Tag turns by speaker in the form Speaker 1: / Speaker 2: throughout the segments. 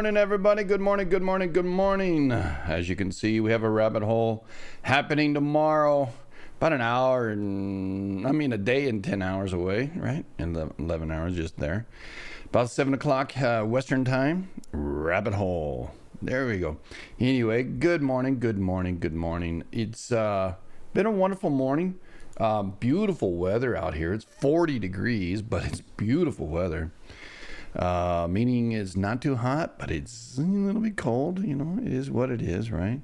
Speaker 1: morning, everybody. Good morning, good morning, good morning. As you can see, we have a rabbit hole happening tomorrow. About an hour a day and 10 hours away, right? And 11 hours just there. About 7 o'clock Western time, rabbit hole. There we go. Anyway, good morning, good morning, good morning. It's been a wonderful morning. Beautiful weather out here. It's 40 degrees, but it's beautiful weather. Meaning it's not too hot, but it's a little bit cold. You know, it is what it is, right?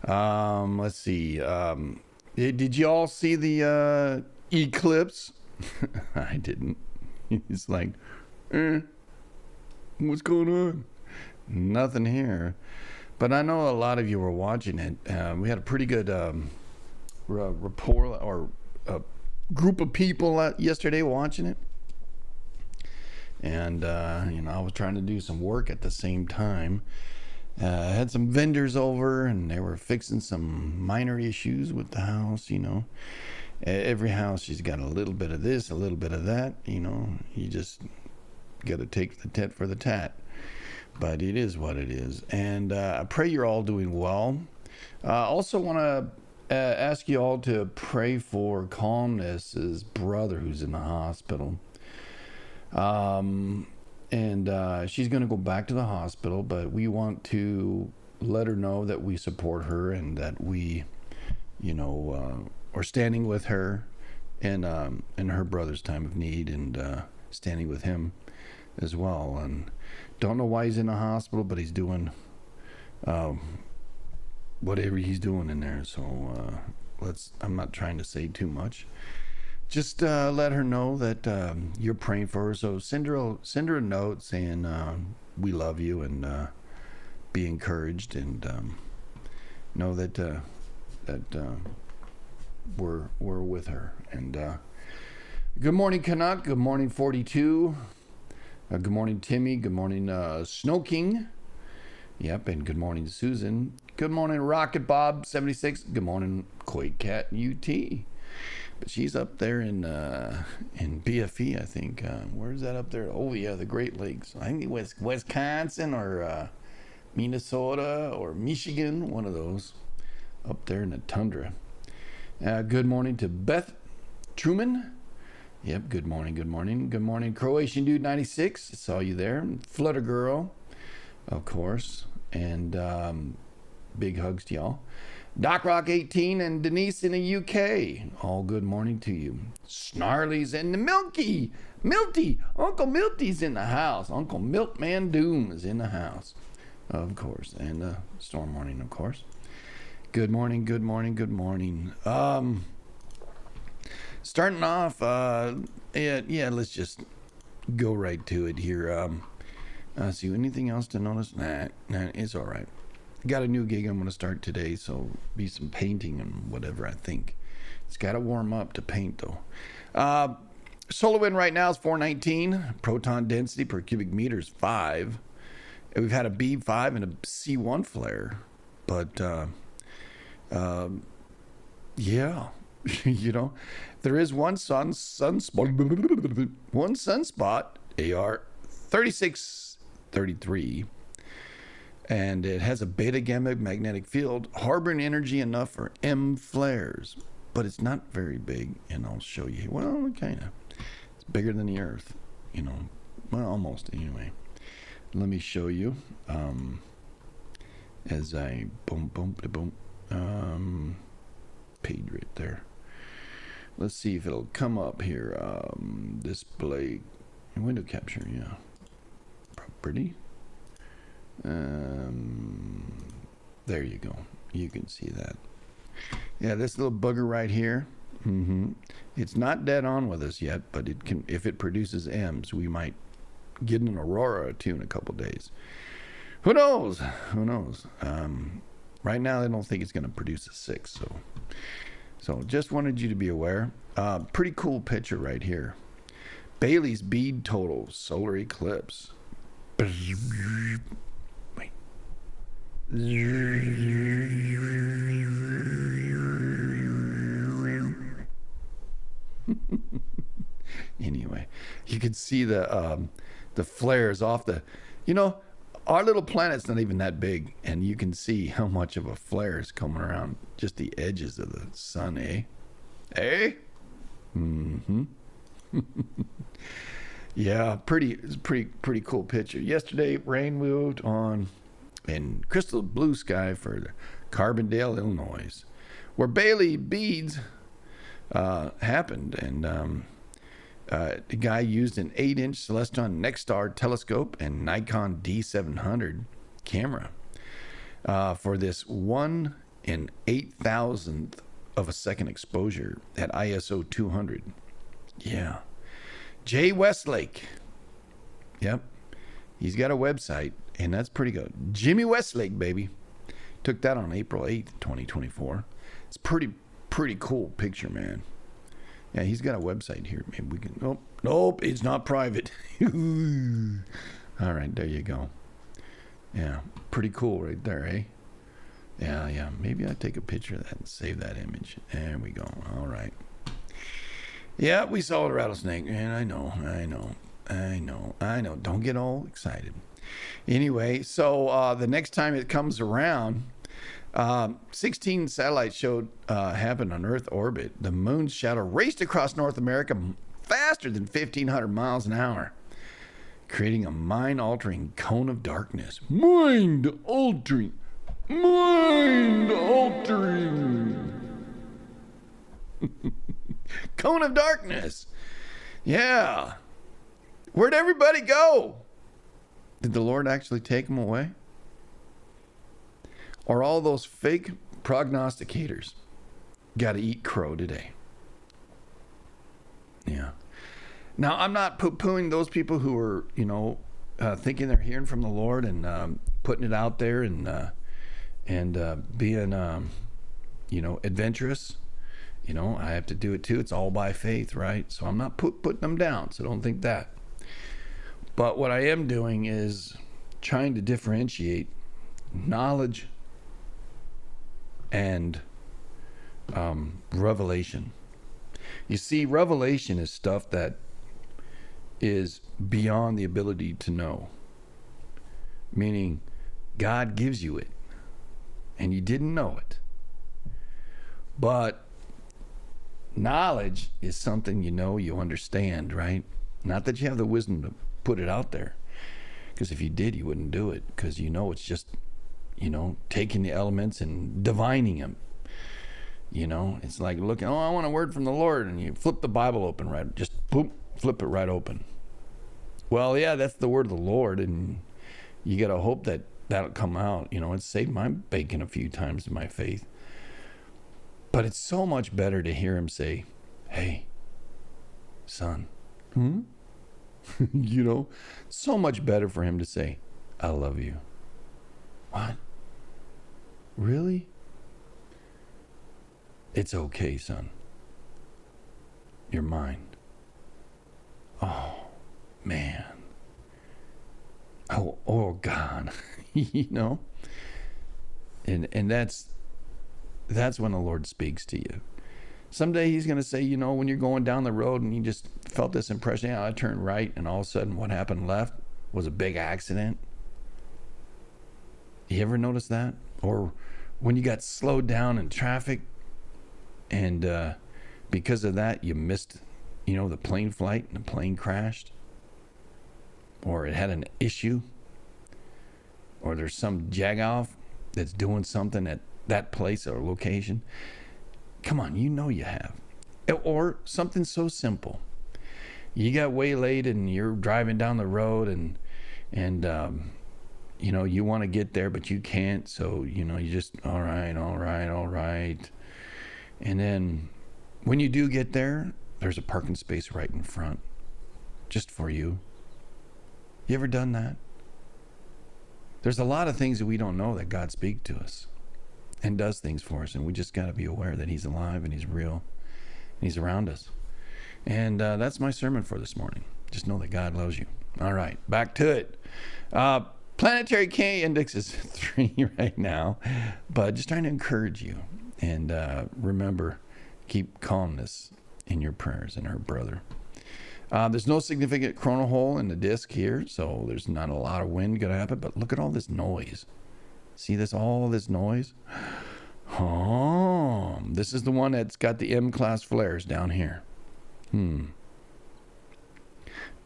Speaker 1: Let's see. Did you all see the eclipse? I didn't. It's like, what's going on? Nothing here. But I know a lot of you were watching it. We had a pretty good rapport or group of people yesterday watching it. And, I was trying to do some work at the same time. I had some vendors over and they were fixing some minor issues with the house, Every house, she's got a little bit of this, a little bit of that, You just got to take the tit for the tat. But it is what it is. And I pray you're all doing well. I also want to ask you all to pray for Calmness's brother who's in the hospital. She's going to go back to the hospital, but we want to let her know that we support her and that we, are standing with her in her brother's time of need and standing with him as well. And don't know why he's in the hospital, but he's doing whatever he's doing in there. So I'm not trying to say too much. Just let her know that you're praying for her. So send her a note saying we love you and be encouraged and know that we're with her. And good morning, Canuck. Good morning, 42. Good morning, Timmy. Good morning, Snow King. Yep, and good morning, Susan. Good morning, Rocket Bob 76. Good morning, Quake Cat UT. But she's up there in BFE, I think. Where's that up there? Oh, yeah, the Great Lakes. I think it was Wisconsin or Minnesota or Michigan, one of those, up there in the tundra. Good morning to Beth Truman. Yep, good morning, good morning. Good morning, Croatian Dude 96. I saw you there. Flutter Girl, of course. And big hugs to y'all. Doc Rock 18 and Denise in the UK. All good morning to you. Snarlies and the Milty. Uncle Milty's in the house. Uncle Milkman Doom is in the house, of course. And Storm Morning, of course. Good morning, good morning, good morning. Starting off, let's just go right to it here. See, anything else to notice? Nah, it's all right. Got a new gig I'm going to start today, so be some painting and whatever, I think. It's got to warm up to paint, though. Solar wind right now is 419. Proton density per cubic meter is 5. And we've had a B5 and a C1 flare. But, there is one sunspot, AR 3633. And it has a beta gamma magnetic field, harboring energy enough for M flares. But it's not very big, and I'll show you. Well, kind of. It's bigger than the Earth, Well, almost, anyway. Let me show you. As I page right there. Let's see if it'll come up here. Display, window capture, yeah. Property. There you go. You can see that. Yeah, this little bugger right here. It's not dead on with us yet, but it can. If it produces M's, we might get an aurora or two in a couple days. Who knows? Right now, I don't think it's going to produce a 6. So just wanted you to be aware. Pretty cool picture right here. Bailey's bead total solar eclipse. Wait. Anyway, you can see the flares off the, Our little planet's not even that big, and you can see how much of a flare is coming around just the edges of the sun, eh? Eh? Mm-hmm. Yeah, pretty cool picture. Yesterday, rain moved on in crystal blue sky for Carbondale, Illinois, where Bailey beads happened, and the guy used an 8-inch Celestron Nexstar telescope and Nikon D700 camera for this 1 in 8,000th of a second exposure at ISO 200. Yeah. Jay Westlake. Yep. He's got a website, and that's pretty good. Jimmy Westlake, baby. Took that on April 8th, 2024. It's pretty cool picture, man. Yeah, he's got a website here. Maybe we can... Nope, it's not private. All right, there you go. Yeah, pretty cool right there, eh? Yeah. Maybe I'll take a picture of that and save that image. There we go. All right. Yeah, we saw a rattlesnake. And I know. Don't get all excited. Anyway, so the next time it comes around, 16 satellites showed happened on Earth orbit. The moon's shadow raced across North America faster than 1,500 miles an hour, creating a mind-altering cone of darkness. Mind-altering. Cone of darkness. Yeah. Where'd everybody go? Did the Lord actually take them away? Or all those fake prognosticators got to eat crow today? Yeah. Now, I'm not poo-pooing those people who are, thinking they're hearing from the Lord and putting it out there and being, adventurous. I have to do it too. It's all by faith, right? So I'm not putting them down, so don't think that. But what I am doing is trying to differentiate knowledge and revelation. You see, revelation is stuff that is beyond the ability to know. Meaning, God gives you it, and you didn't know it. But knowledge is something you understand, right? Not that you have the wisdom to put it out there. Because if you did, you wouldn't do it. Because it's just, taking the elements and divining them. It's like looking, I want a word from the Lord. And you flip the Bible open, right? Just boom, flip it right open. Well, yeah, that's the word of the Lord. And you got to hope that that'll come out. It's saved my bacon a few times in my faith. But it's so much better to hear him say, hey, son. So much better for him to say, I love you. What? Really? It's okay, son. You're mine. Oh, man. Oh God. And that's when the Lord speaks to you. Someday he's going to say, when you're going down the road and you just felt this impression, I turned right, and all of a sudden what happened left was a big accident. You ever notice that? Or when you got slowed down in traffic and because of that you missed, the plane flight and the plane crashed? Or it had an issue? Or there's some jagoff that's doing something at that place or location? Come on, you have. Or something so simple. You got waylaid and you're driving down the road and you want to get there, but you can't. So, you just, all right. And then when you do get there, there's a parking space right in front just for you. You ever done that? There's a lot of things that we don't know that God speaks to us and does things for us, and we just got to be aware that he's alive and he's real and he's around us. And that's my sermon for this morning. Just know that God loves you. All right, back to it. Planetary K index is 3 right now, but just trying to encourage you. And remember, keep calmness in your prayers and our brother. There's no significant coronal hole in the disk here, so there's not a lot of wind going to happen. But look at all this noise. See this? All this noise? Oh, this is the one that's got the M-class flares down here. But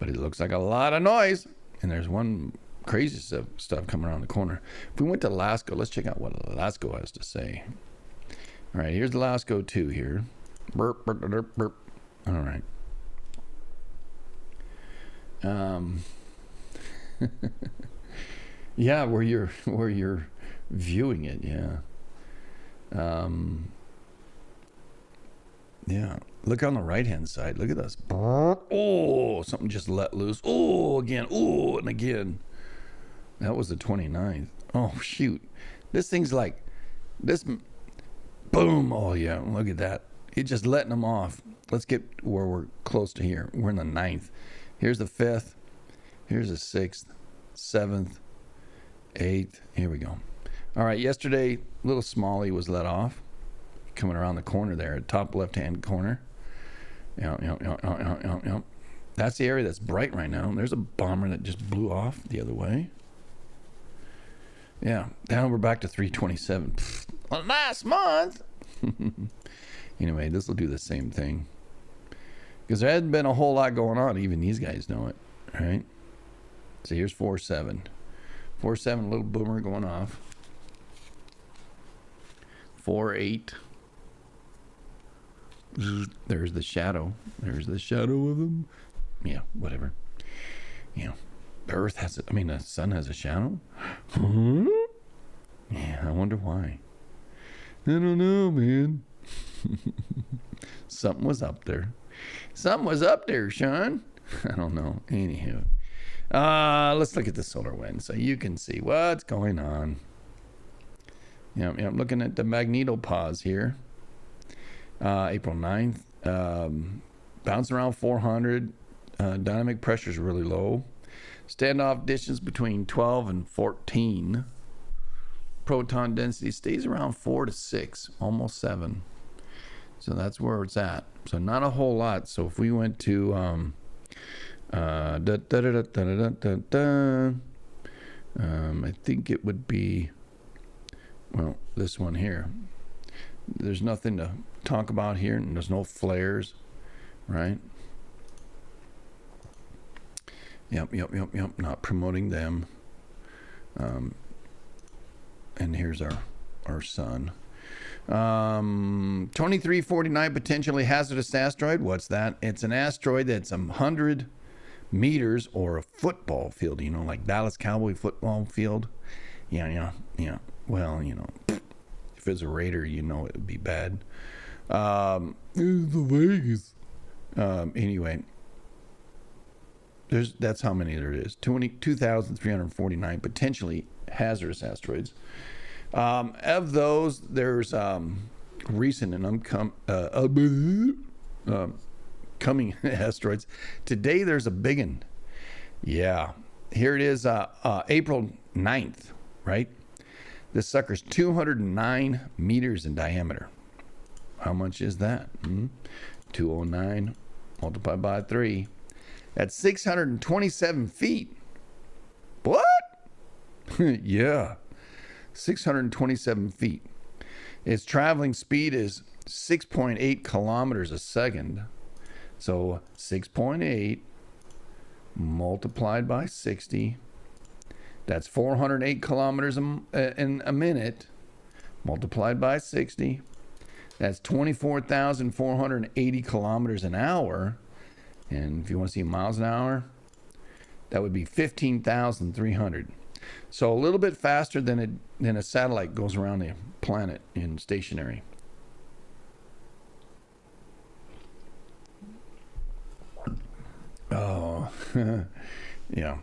Speaker 1: it looks like a lot of noise. And there's one crazy stuff coming around the corner. If we went to LASCO, let's check out what LASCO has to say. All right, here's the LASCO 2 here. Burp, burp, burp, burp. All right. Yeah, where you're viewing it, yeah. Yeah, look on the right hand side. Look at this. Oh, something just let loose. Oh, again. Oh, and again. That was the 29th. Oh, shoot. This thing's like this. Boom. Oh, yeah. Look at that. It's just letting them off. Let's get where we're close to here. We're in the 9th. Here's the 5th. Here's the 6th, 7th, 8th. Here we go. All right. Yesterday, little Smalley was let off. Coming around the corner there, top left-hand corner. Yep. That's the area that's bright right now. There's a bomber that just blew off the other way. Yeah, now we're back to 327. Well, last month. Anyway, this will do the same thing. Because there hasn't been a whole lot going on. Even these guys know it, right? So here's 4-7. 4-7, little boomer going off. 4-8. There's the shadow. There's the shadow of them. Yeah, whatever. You know, the Earth has, the sun has a shadow. Yeah, I wonder why. I don't know, man. Something was up there. Something was up there, Sean. I don't know. Anywho. Let's look at the solar wind so you can see what's going on. I'm looking at the magnetopause here. April 9th. Bouncing around 400. Dynamic pressure is really low. Standoff distance between 12 and 14. Proton density stays around 4 to 6, almost 7. So that's where it's at. So not a whole lot. So if we went to I think it would be, well, this one here. There's nothing to talk about here, and there's no flares, right? Yep. Not promoting them. And here's our sun. 2349, potentially hazardous asteroid. What's that? It's an asteroid that's 100 meters or a football field, like Dallas Cowboy football field. Yeah. Well, if it's a Raider, it would be bad. It's the Vegas. Anyway, that's how many there is. 2,349 potentially hazardous asteroids. Of those, there's recent and coming asteroids. Today, there's a big one. Yeah. Here it is, April 9th, right? This sucker's 209 meters in diameter. How much is that? 209 multiplied by 3. That's 627 feet. What? Yeah. 627 feet. Its traveling speed is 6.8 kilometers a second. So 6.8 multiplied by 60. That's 408 kilometers in a minute multiplied by 60. That's 24,480 kilometers an hour. And if you want to see miles an hour, that would be 15,300. So a little bit faster than a satellite goes around the planet in stationary. Oh, yeah.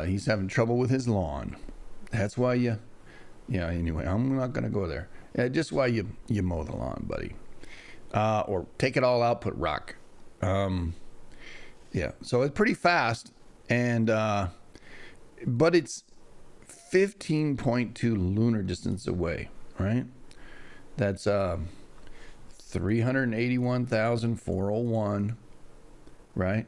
Speaker 1: He's having trouble with his lawn. That's why anyway, I'm not going to go there. Just why you mow the lawn, buddy. Or take it all out, put rock. Yeah, so it's pretty fast, and but it's 15.2 lunar distance away, right? That's 381,401, right?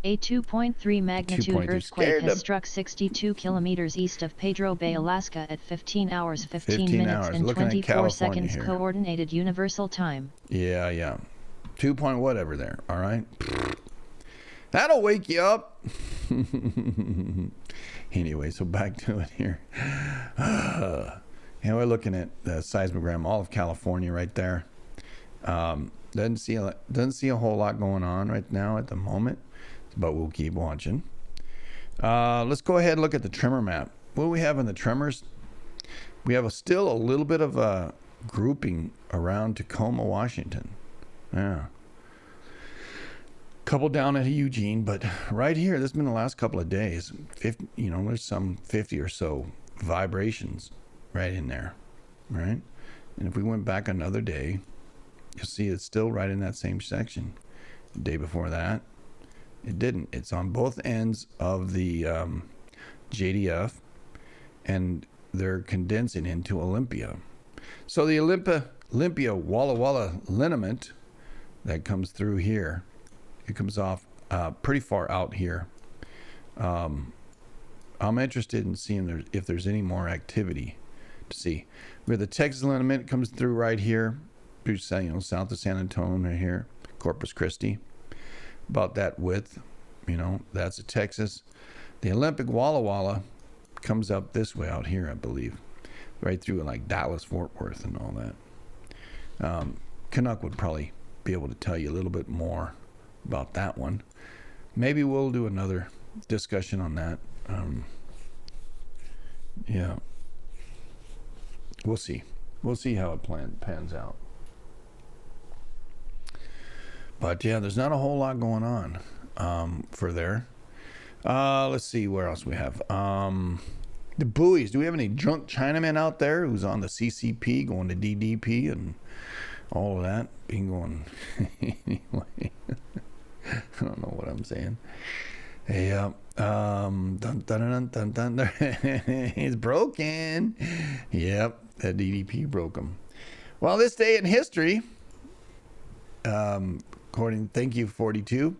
Speaker 2: A 2.3 magnitude
Speaker 1: 2.3
Speaker 2: earthquake has struck 62 kilometers east of Pedro Bay, Alaska at 15 hours 15 minutes and
Speaker 1: Looking at
Speaker 2: 24
Speaker 1: California
Speaker 2: seconds
Speaker 1: here.
Speaker 2: Coordinated Universal Time.
Speaker 1: Yeah. 2 point whatever there, all right? That'll wake you up. Anyway, so back to it here. We're looking at the seismogram, all of California right there. Doesn't see a whole lot going on right now at the moment, but we'll keep watching. Let's go ahead and look at the tremor map. What do we have in the tremors? We have still a little bit of a grouping around Tacoma, Washington. Yeah. Couple down at Eugene, but right here, this has been the last couple of days. 50, there's some 50 or so vibrations right in there, right? And if we went back another day, you'll see it's still right in that same section. The day before that, it didn't. It's on both ends of the JDF, and they're condensing into Olympia. So the Olympia Walla Walla lineament that comes through here, it comes off pretty far out here. I'm interested in seeing if there's any more activity to see. Where the Texas lineament comes through right here, south of San Antonio right here, Corpus Christi, about that width, that's a Texas. The Olympic Walla Walla comes up this way out here, I believe, right through like Dallas, Fort Worth, and all that. Canuck would probably be able to tell you a little bit more about that one. Maybe we'll do another discussion on that. Yeah, we'll see how it pans out. But yeah, there's not a whole lot going on for there. Let's see where else we have. The buoys. Do we have any drunk Chinamen out there who's on the CCP going to DDP and all of that? Being going anyway. I don't know what I'm saying. Hey, dun, dun, dun, dun, dun, dun. It's broken. Yep, that DDP broke him. Well, this day in history, according to Thank You 42,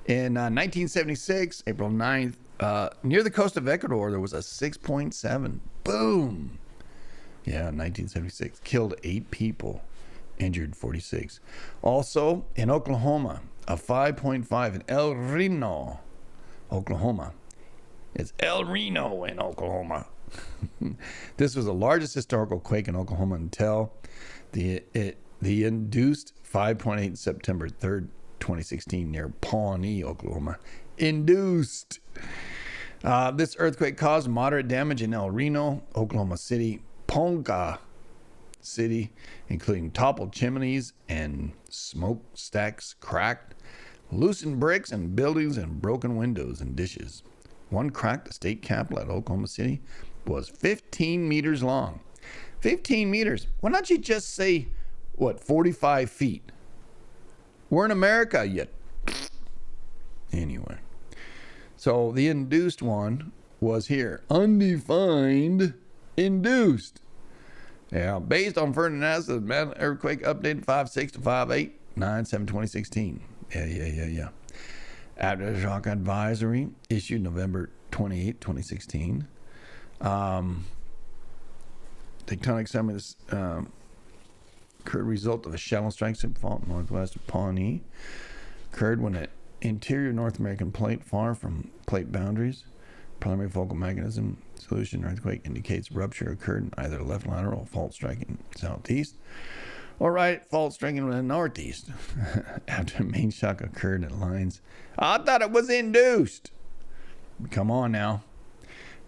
Speaker 1: in 1976, April 9th, near the coast of Ecuador, there was a 6.7. Boom. Yeah, 1976. Killed 8 people, injured 46. Also, in Oklahoma, a 5.5 in El Reno, Oklahoma. It's El Reno in Oklahoma. This was the largest historical quake in Oklahoma until the induced 5.8 September 3rd, 2016 near Pawnee, Oklahoma. Induced. This earthquake caused moderate damage in El Reno, Oklahoma City, Ponca City, including toppled chimneys and smokestacks cracked, loosened bricks and buildings, and broken windows and dishes. One crack, the state capitol at Oklahoma City, was 15 meters long. 15 meters. Why don't you just say, 45 feet? We're in America yet. Anyway. So the induced one was here. Undefined induced. Yeah, based on Ferdinand's earthquake updated 5.6 to 5.8, 9/7/2016. Yeah. Aftershock advisory issued November 28, 2016. Tectonic summits occurred result of a shallow strike slip fault northwest of Pawnee. Occurred when an interior North American plate far from plate boundaries. Primary focal mechanism solution earthquake indicates rupture occurred in either left lateral fault striking southeast or right fault striking in the northeast. After main shock occurred at lines. I thought it was induced. Come on now.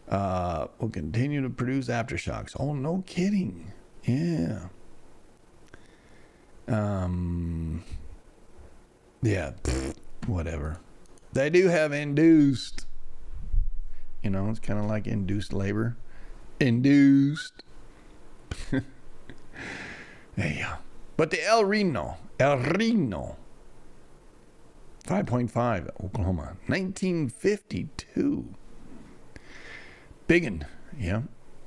Speaker 1: Will continue to produce aftershocks. Oh, no kidding. Yeah. Yeah. Whatever. They do have induced. It's kind of like induced labor. Induced. Yeah. But the El Reno, 5.5, Oklahoma, 1952. Biggin, yeah,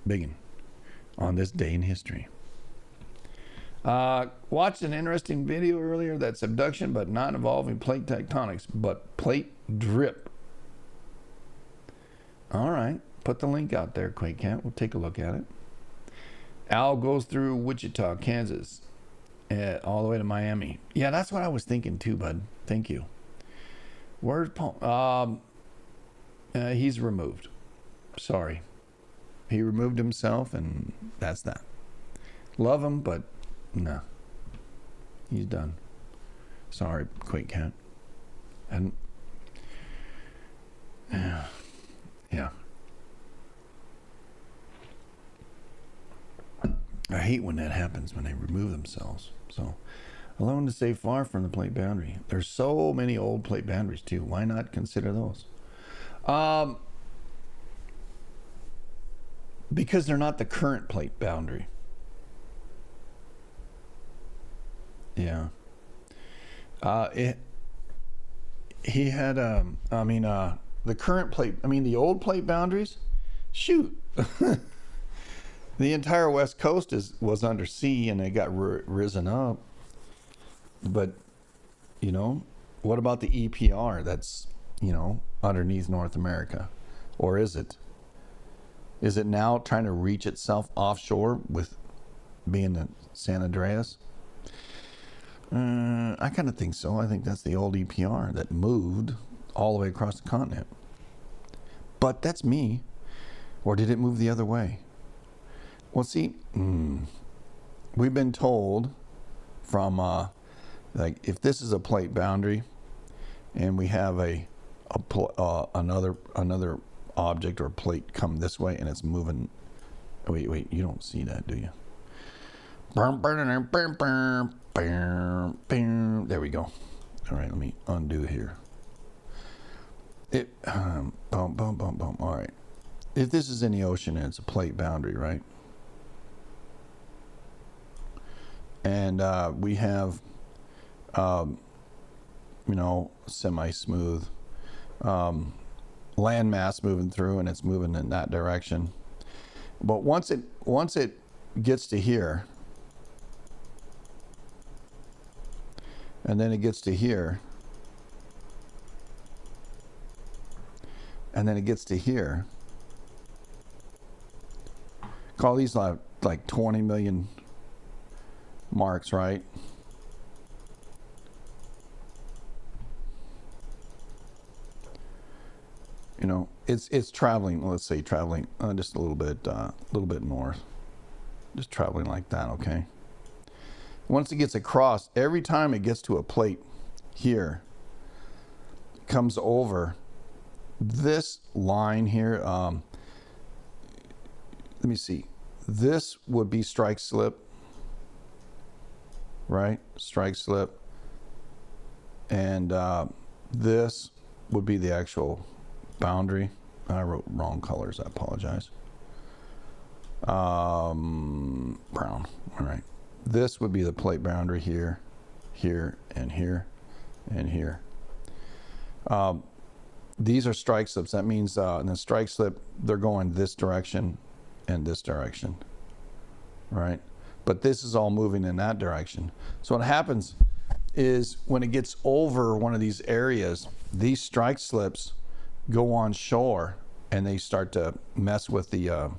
Speaker 1: biggin, on this day in history. Watched an interesting video earlier that's abduction, but not involving plate tectonics, but plate drip. All right. Put the link out there, QuakeCat. We'll take a look at it. Al goes through Wichita, Kansas, all the way to Miami. Yeah, that's what I was thinking too, bud. Thank you. Where's Paul? He's removed. Sorry. He removed himself, and that's that. Love him, but no. He's done. Sorry, QuakeCat. And yeah. I hate when that happens, when they remove themselves. So, alone to stay far from the plate boundary. There's so many old plate boundaries too. Why not consider those? Because they're not the current plate boundary. Yeah. He had the current plate, the old plate boundaries, shoot. The entire west coast was under sea, and it got risen up. But, what about the EPR that's, underneath North America? Or is it? Is it now trying to reach itself offshore with being the San Andreas? I kind of think so. I think that's the old EPR that moved all the way across the continent. But that's me. Or did it move the other way? Well, see, we've been told from, if this is a plate boundary, and we have another object or plate come this way, and it's moving. Wait, you don't see that, do you? There we go. All right, let me undo here. All right. If this is in the ocean and it's a plate boundary, right? And we have, semi-smooth landmass moving through, and it's moving in that direction. But once it gets to here, and then it gets to here, and then it gets to here, call these like 20 million marks, right? It's traveling. Let's say traveling just a little bit north, just traveling like that. Okay. Once it gets across, every time it gets to a plate here, it comes over this line here. Let me see. This would be strike slip, right? Strike slip. And this would be the actual boundary. I wrote wrong colors. I apologize. Brown. All right. This would be the plate boundary here, here, and here, and here. These are strike slips. That means in the strike slip, they're going this direction and this direction, right? But this is all moving in that direction. So what happens is when it gets over one of these areas, these strike slips go on shore, and they start to mess with the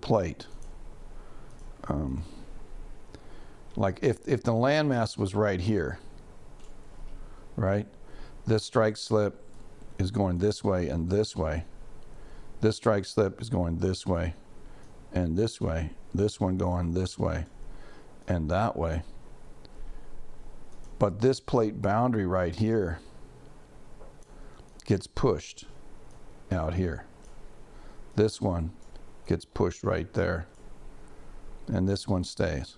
Speaker 1: plate. Like if the landmass was right here, right? This strike slip is going this way and this way. This strike slip is going this way and this way. This one going this way and that way. But this plate boundary right here gets pushed out here. This one gets pushed right there. And this one stays.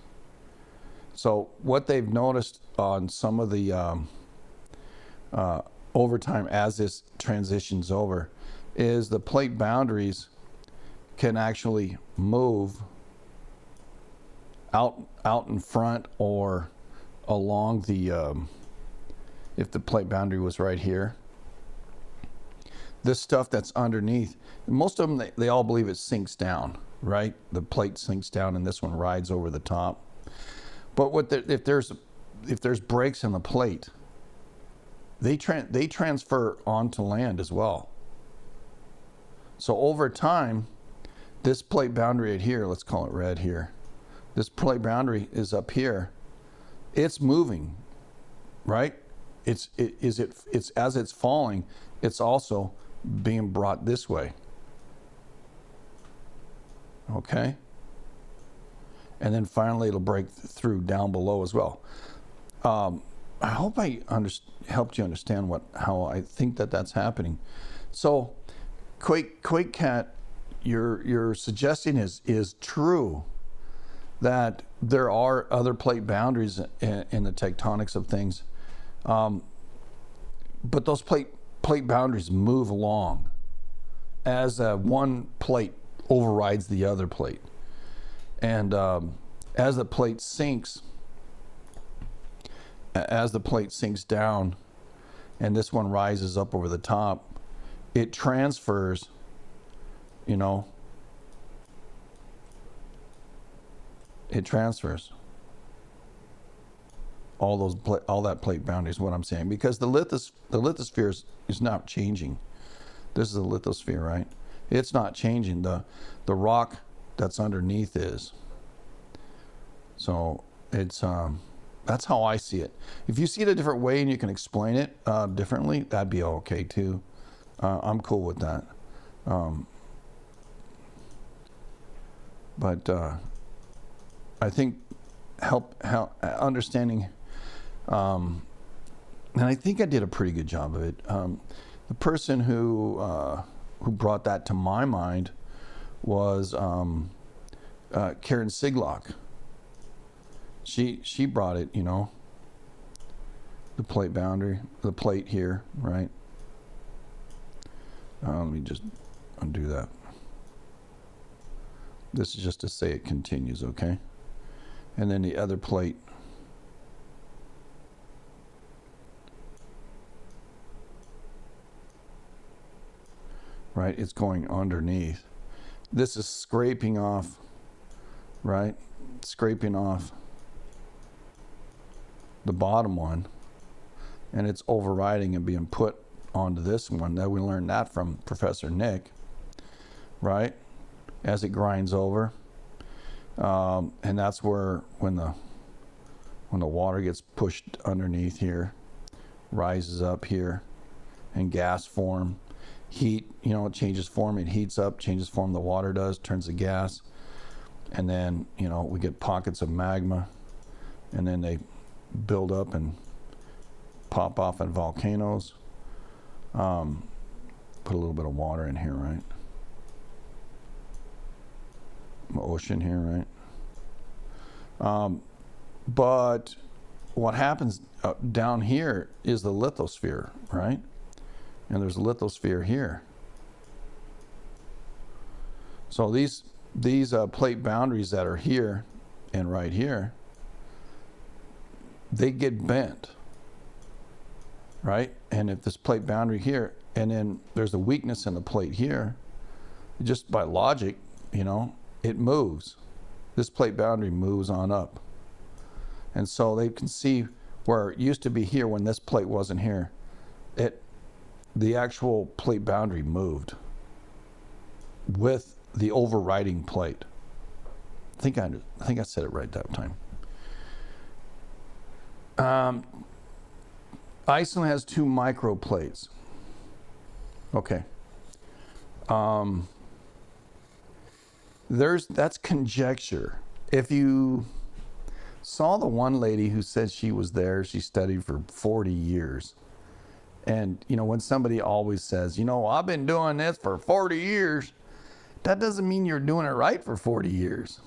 Speaker 1: So what they've noticed on some of the overtime as this transitions over is the plate boundaries can actually move out in front or along the if the plate boundary was right here. This stuff that's underneath, most of them, they all believe it sinks down. right? The plate sinks down and this one rides over the top. But if there's breaks in the plate, they transfer onto land as well. So over time, this plate boundary right here, let's call it red here. This plate boundary is up here. It's moving, right? It's as it's falling, it's also being brought this way. Okay? And then finally it'll break through down below as well. I hope I helped you understand how I think that's happening. So, Quake Cat, your suggesting is true, that there are other plate boundaries in the tectonics of things, but those plate boundaries move along as one plate overrides the other plate, and as the plate sinks down, and this one rises up over the top, it transfers, it transfers all that plate boundary is what I'm saying, because the lithosphere is not changing. This is a lithosphere, right? It's not changing. The rock that's underneath is. So it's that's how I see it. If you see it a different way and you can explain it differently, that'd be okay too. I'm cool with that. But I think help understanding, and I think I did a pretty good job of it. The person who brought that to my mind was Karen Siglock. She brought it, the plate boundary, the plate here, right? Let me just undo that. This is just to say it continues, okay? And then the other plate. Right, it's going underneath. This is scraping off, right? Scraping off the bottom one, and it's overriding and being put onto this one. Now we learned that from Professor Nick, right? As it grinds over, and that's where when the water gets pushed underneath here, rises up here, and gas form, heat, it changes form, it heats up, changes form, the water does, turns to gas, and then we get pockets of magma, and then they build up and pop off in volcanoes. Put a little bit of water in here, right? Ocean here, right? But what happens down here is the lithosphere, right? And there's a lithosphere here. So these plate boundaries that are here and right here, they get bent, right? And if this plate boundary here, and then there's a weakness in the plate here, just by logic, it moves. This plate boundary moves on up. And so they can see where it used to be here when this plate wasn't here. The actual plate boundary moved with the overriding plate. I think I said it right that time. Iceland has 2 microplates. Okay. That's conjecture. If you saw the one lady who said she was there, she studied for 40 years. And, when somebody always says, I've been doing this for 40 years, that doesn't mean you're doing it right for 40 years.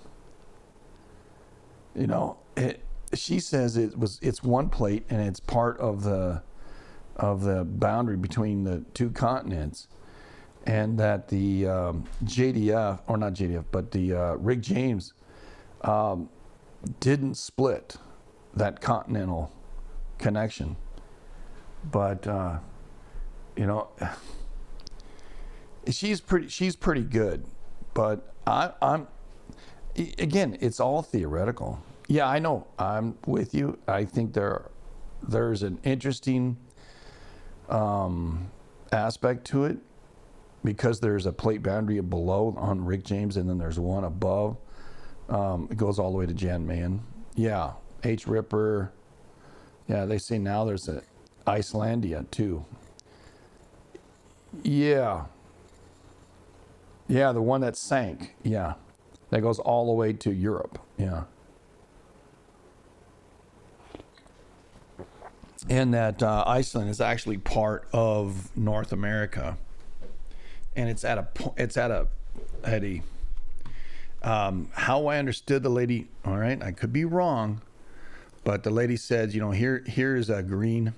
Speaker 1: She says it's one plate and it's part of the boundary between the 2 continents, and that the JDF, or not JDF, but the Rig James didn't split that continental connection. But she's pretty good, but I'm again, it's all theoretical. Yeah, I know. I'm with you. I think there's an interesting aspect to it because there's a plate boundary below on Rick James, and then there's one above. It goes all the way to Jan Mayen. Yeah, H. Ripper. Yeah, they say now there's a Icelandia too. Yeah. Yeah, the one that sank. Yeah. That goes all the way to Europe. Yeah. And that Iceland is actually part of North America. And it's at a how I understood the lady, all right, I could be wrong, but the lady said, here's a Greenland,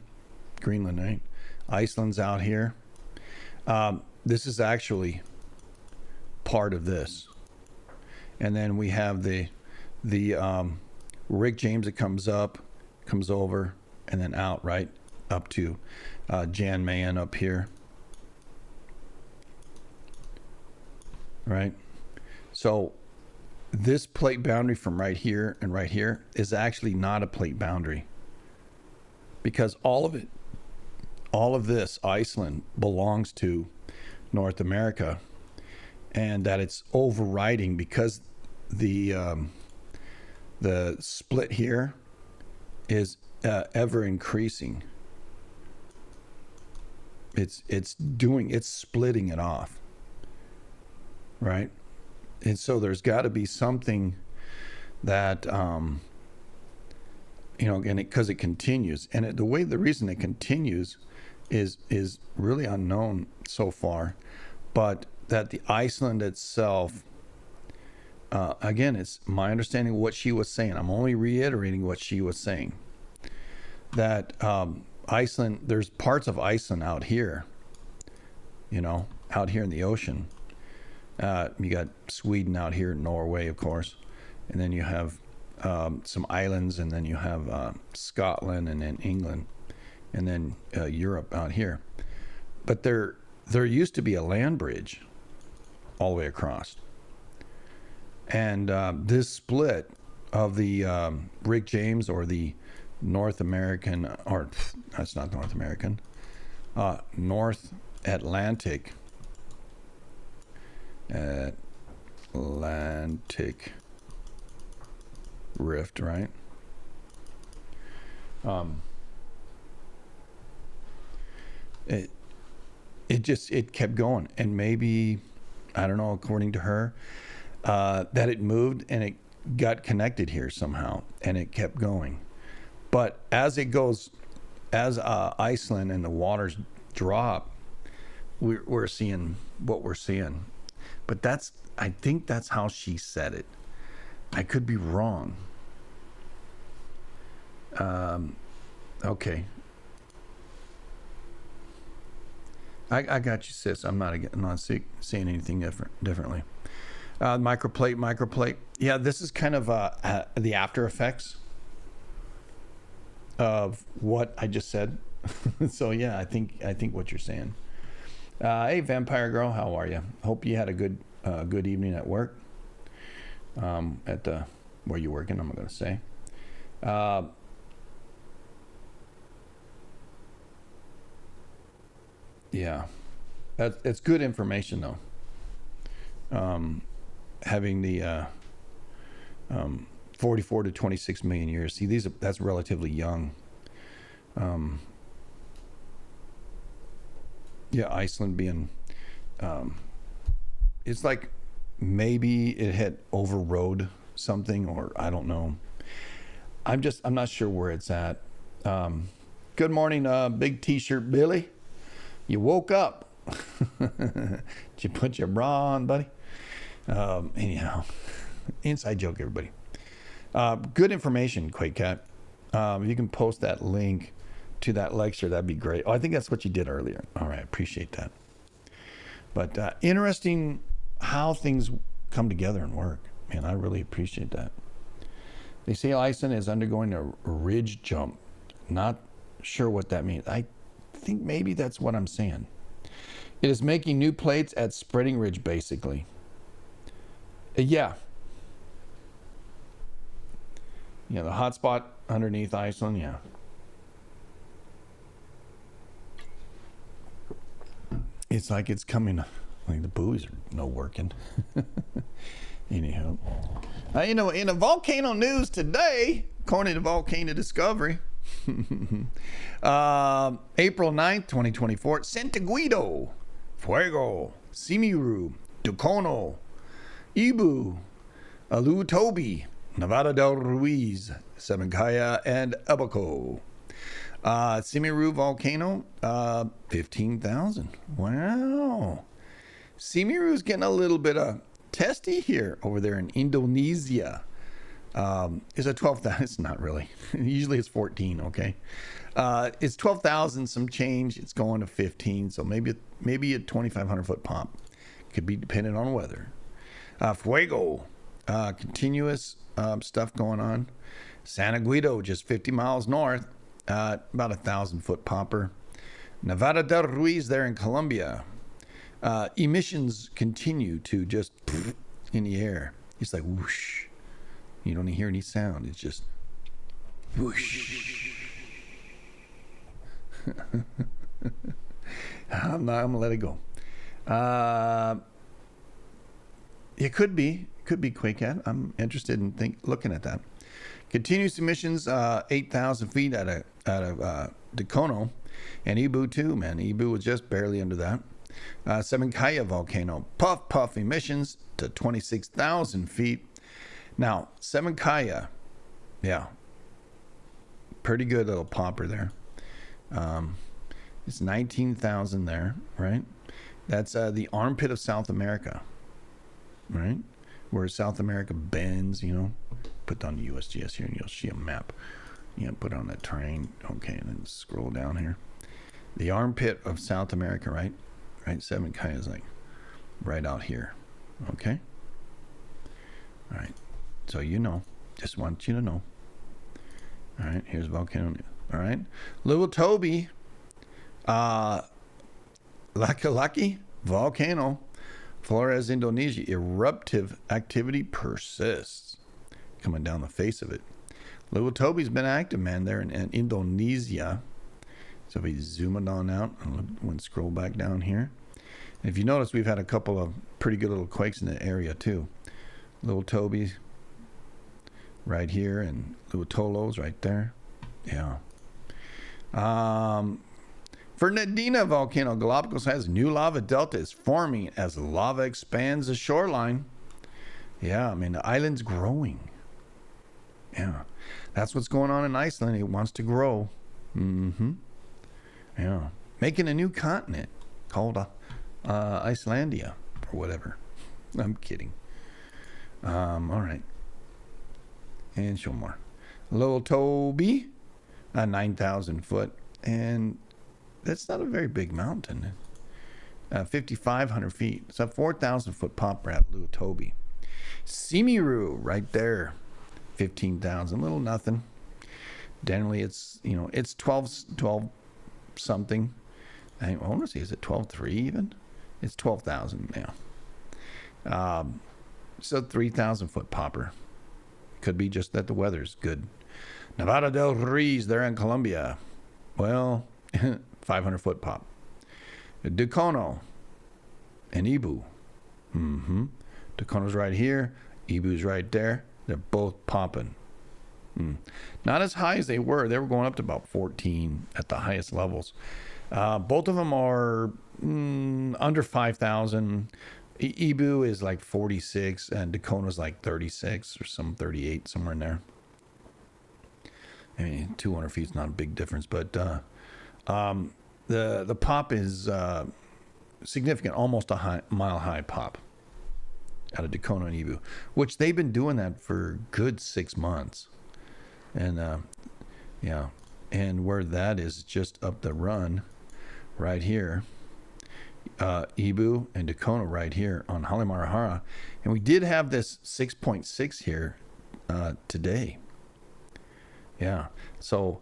Speaker 1: right? Iceland's out here. This is actually part of this. And then we have the Rick James that comes over, and then out, right, up to Jan Mayen up here. Right? So this plate boundary from right here and right here is actually not a plate boundary, because all of this Iceland belongs to North America, and that it's overriding because the split here is ever increasing. It's splitting it off, right? And so there's got to be something that again, because it continues, and the reason it continues is really unknown so far, but that the Iceland itself, again, it's my understanding of what she was saying. I'm only reiterating what she was saying. That Iceland, there's parts of Iceland out here, out here in the ocean. You got Sweden out here, Norway, of course, and then you have some islands, and then you have Scotland, and then England, and then Europe out here. But there used to be a land bridge all the way across, and this split of the Rick James, or the North American, or that's not North American, North Atlantic rift, right? It kept going, and maybe, I don't know, according to her, that it moved and it got connected here somehow, and it kept going. But as Iceland and the waters drop, we're seeing what we're seeing. But I think that's how she said it. I could be wrong. Okay. I got you, sis. I'm not saying anything differently. Microplate. Yeah, this is kind of the after effects of what I just said. So yeah, I think what you're saying. Hey, Vampire Girl, how are you? Hope you had a good evening at work. At where you're working, I'm going to say. Yeah, it's good information though. Having the 44 to 26 million years. See, that's relatively young. Yeah, Iceland being, it's like maybe it had overrode something, or I don't know. I'm not sure where it's at. Good morning, big t-shirt Billy. You woke up. Did you put your bra on, buddy? Anyhow, inside joke, everybody. Good information, Quake Cat. If you can post that link to that lecture, that'd be great. Oh, I think that's what you did earlier. All right, appreciate that. But interesting how things come together and work. Man, I really appreciate that. They say Iceland is undergoing a ridge jump. Not sure what that means. I think maybe that's what I'm saying. It is making new plates at spreading ridge, basically. Yeah. Yeah, the hot spot underneath Iceland, yeah. It's like it's coming, like the buoys are no working. Anyhow. In a volcano news today, according to Volcano Discovery, April 9th, 2024, Sant'Egidio, Fuego, Simiru, Ducono, Ibu, Alutobi, Nevada del Ruiz, Sabancaya, and Abaco. Simiru volcano, 15,000. Wow. Simiru's getting a little bit of testy here over there in Indonesia. It's a 12,000. It's not really. Usually it's 14, okay? It's 12,000 some change. It's going to 15, so maybe a 2,500 foot pump. Could be dependent on weather. Fuego, continuous stuff going on. Sant'Egidio, just 50 miles north, about 1,000 foot popper. Nevada del Ruiz there in Colombia. Emissions continue to just in the air. It's like whoosh. You don't hear any sound. It's just whoosh. I'm gonna let it go. It could be QuakeCat. I'm interested in looking at that. Continuous emissions, 8,000 feet out of Ducono, and Ibu too. Man, Ibu was just barely under that. Sabancaya volcano, puff emissions to 26,000 feet. Now, Sabancaya, yeah, pretty good little popper there. It's 19,000 there, right? That's the armpit of South America, right? Where South America bends, Put on the USGS here and you'll see a map. Put on that terrain. Okay, and then scroll down here. The armpit of South America, right? Right, Sabancaya is like right out here. Okay? All right. So just want you to know. All right, here's volcano. All right. Little Toby, Laki volcano, Flores, Indonesia. Eruptive activity persists. Coming down the face of it. Little Toby's been active, man, there in Indonesia. So if we zoom it on out and scroll back down here. And if you notice, we've had a couple of pretty good little quakes in the area too. Little Toby's right here and Little Tolo's right there. Yeah. Fernandina volcano, Galapagos has new lava delta is forming as lava expands the shoreline. Yeah, I mean, the island's growing. Yeah, that's what's going on in Iceland. It wants to grow. Yeah, making a new continent called Icelandia or whatever. I'm kidding. All right, and show more. Little Toby, 9,000 foot, and that's not a very big mountain. 5,500 feet. It's a 4,000 foot pop at Little Toby. Simiru right there. 15,000, little nothing. Generally, it's 12 something. I want to say, is it 12.3 even? It's 12,000 now. So 3,000 foot popper. Could be just that the weather's good. Nevada del Ruiz there in Colombia. Well, 500 foot pop. Ducono and Ibu. Ducono's right here. Ibu's right there. They're both popping. Not as high as they were. They were going up to about 14 at the highest levels. Both of them are under 5,000. Ibu is like 46 and Ducono's like 36 or some 38, somewhere in there. I mean, 200 feet is not a big difference, but the pop is significant, almost a mile high pop out of Ducono and Ibu, which they've been doing that for good 6 months. And yeah, and where that is just up the run right here, Ibu and Ducono right here on Halimarahara. And we did have this 6.6 here today. Yeah, so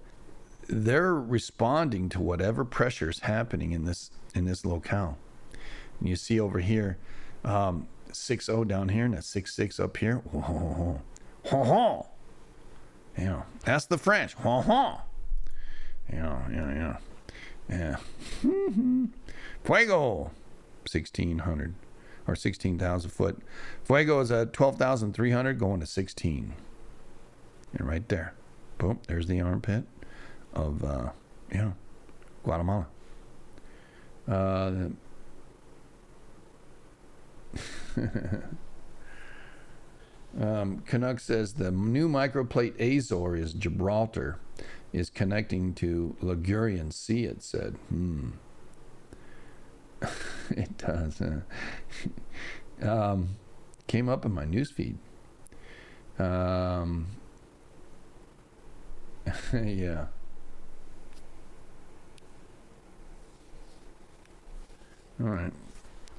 Speaker 1: they're responding to whatever pressure is happening in this locale. And you see over here, 6.0 down here and a 6.6 up here. Whoa. Ho. Yeah. Ask the French. Ho. Yeah. Fuego. 1,600 or 16,000 foot. Fuego is at 12,300 going to 16. And right there. Boom. There's the armpit of, Guatemala. Canuck says the new microplate Azor is Gibraltar is connecting to Ligurian Sea, it said. It does. Came up in my newsfeed. Yeah. All right.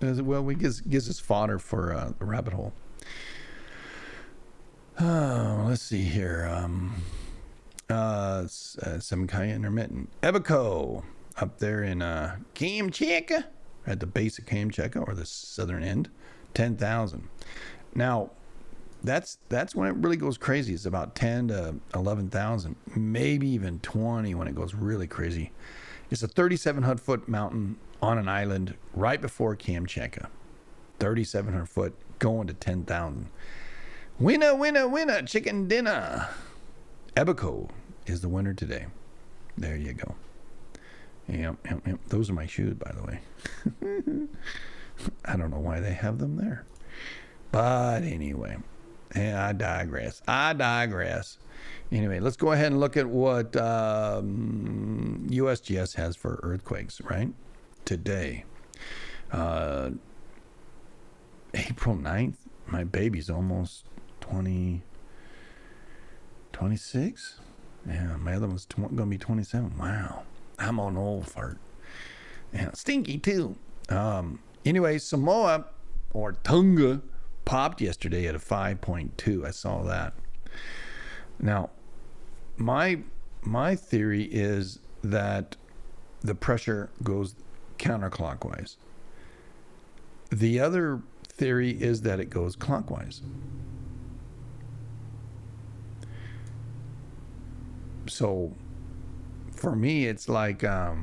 Speaker 1: Well, we gives us fodder for the rabbit hole. Let's see here. Some kind of intermittent. Ebico up there in Kamchatka, at the base of Kamchatka or the southern end, 10,000. Now, that's when it really goes crazy. It's about 10 to 11,000, maybe even 20 when it goes really crazy. It's a 3,700 foot mountain on an island right before Kamchatka. 3,700 foot going to 10,000. Winner, chicken dinner. Ebico is the winner today. There you go. Yep. Those are my shoes, by the way. I don't know why they have them there. But anyway, I digress. Anyway, let's go ahead and look at what USGS has for earthquakes, right? Today. April 9th. My baby's almost 26. Yeah, my other one's going to be 27. Wow. I'm on old fart. Yeah, stinky too. Anyway, Samoa or Tonga popped yesterday at a 5.2. I saw that. Now, my theory is that the pressure goes counterclockwise. The other theory is that it goes clockwise. So for me, it's like a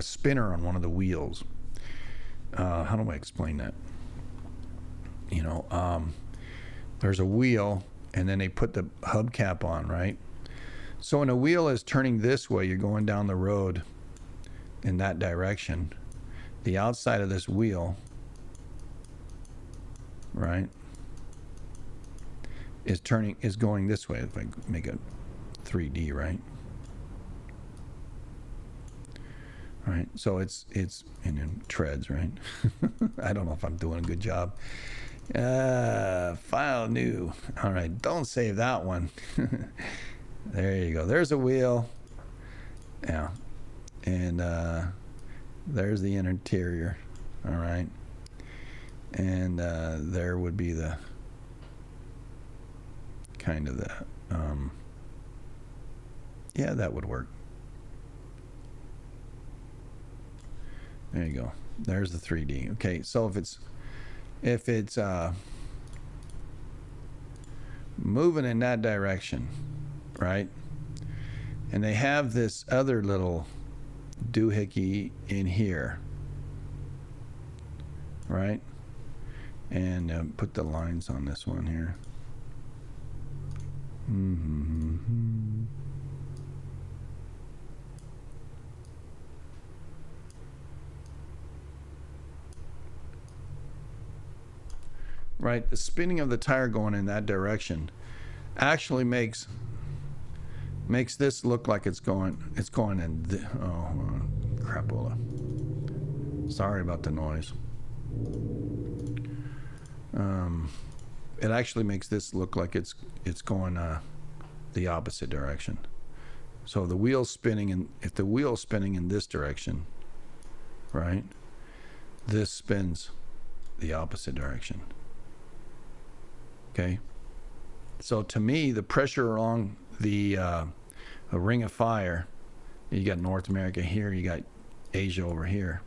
Speaker 1: spinner on one of the wheels. How do I explain that? There's a wheel, and then they put the hubcap on, right? So when a wheel is turning this way, you're going down the road in that direction. The outside of this wheel, right, is going this way. If I make a 3D, right? All right, so it's and then treads, right? I don't know if I'm doing a good job. File new. All right, don't save that one. There you go. There's a wheel. Yeah, and there's the interior. All right, and there would be the kind of the yeah, that would work. There you go. There's the 3D. Okay, so if it's moving in that direction, right? And they have this other little doohickey in here, right? And put the lines on this one here. Right, the spinning of the tire going in that direction actually makes this look like it's going in crapola. Sorry about the noise. It actually makes this look like it's going the opposite direction. So the wheel's spinning, and if the wheel's spinning in this direction, right, this spins the opposite direction. Okay, so to me, the pressure along the ring of fire, you got North America here, you got Asia over here,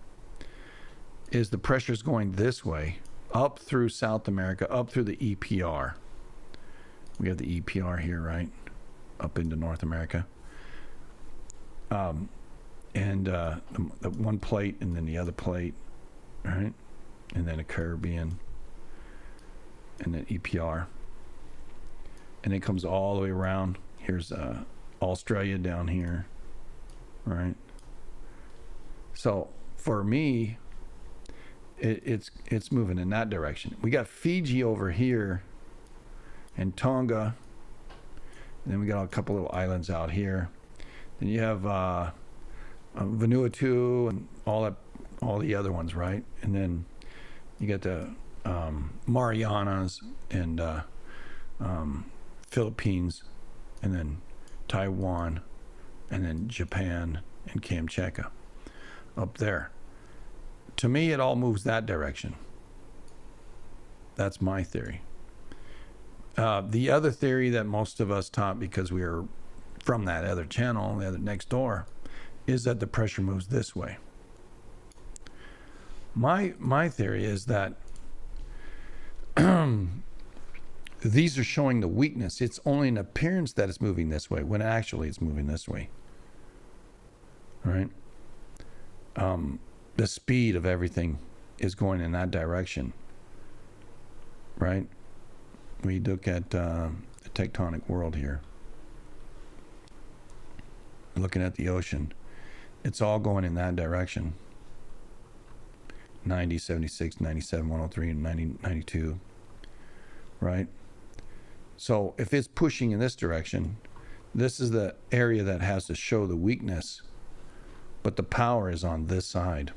Speaker 1: is the pressure's going this way, up through South America, up through the EPR. We have the EPR here, right? Up into North America. And the one plate and then the other plate, right? And then a Caribbean and then EPR. And it comes all the way around. Here's Australia down here, right? So for me, it's moving in that direction. We got Fiji over here and Tonga. And then we got a couple little islands out here. Then you have Vanuatu and all the other ones, right? And then you got the Marianas and Philippines, and then Taiwan, and then Japan and Kamchatka up there. To me, it all moves that direction. That's my theory. The other theory that most of us taught, because we were from that other channel, the other next door, is that the pressure moves this way. My theory is that these are showing the weakness. It's only an appearance that it's moving this way, when actually it's moving this way. Right? The speed of everything is going in that direction. Right? We look at the tectonic world here. Looking at the ocean. It's all going in that direction. 90, 76, 97, 103, and 90, 92. Right? So if it's pushing in this direction, this is the area that has to show the weakness. But the power is on this side.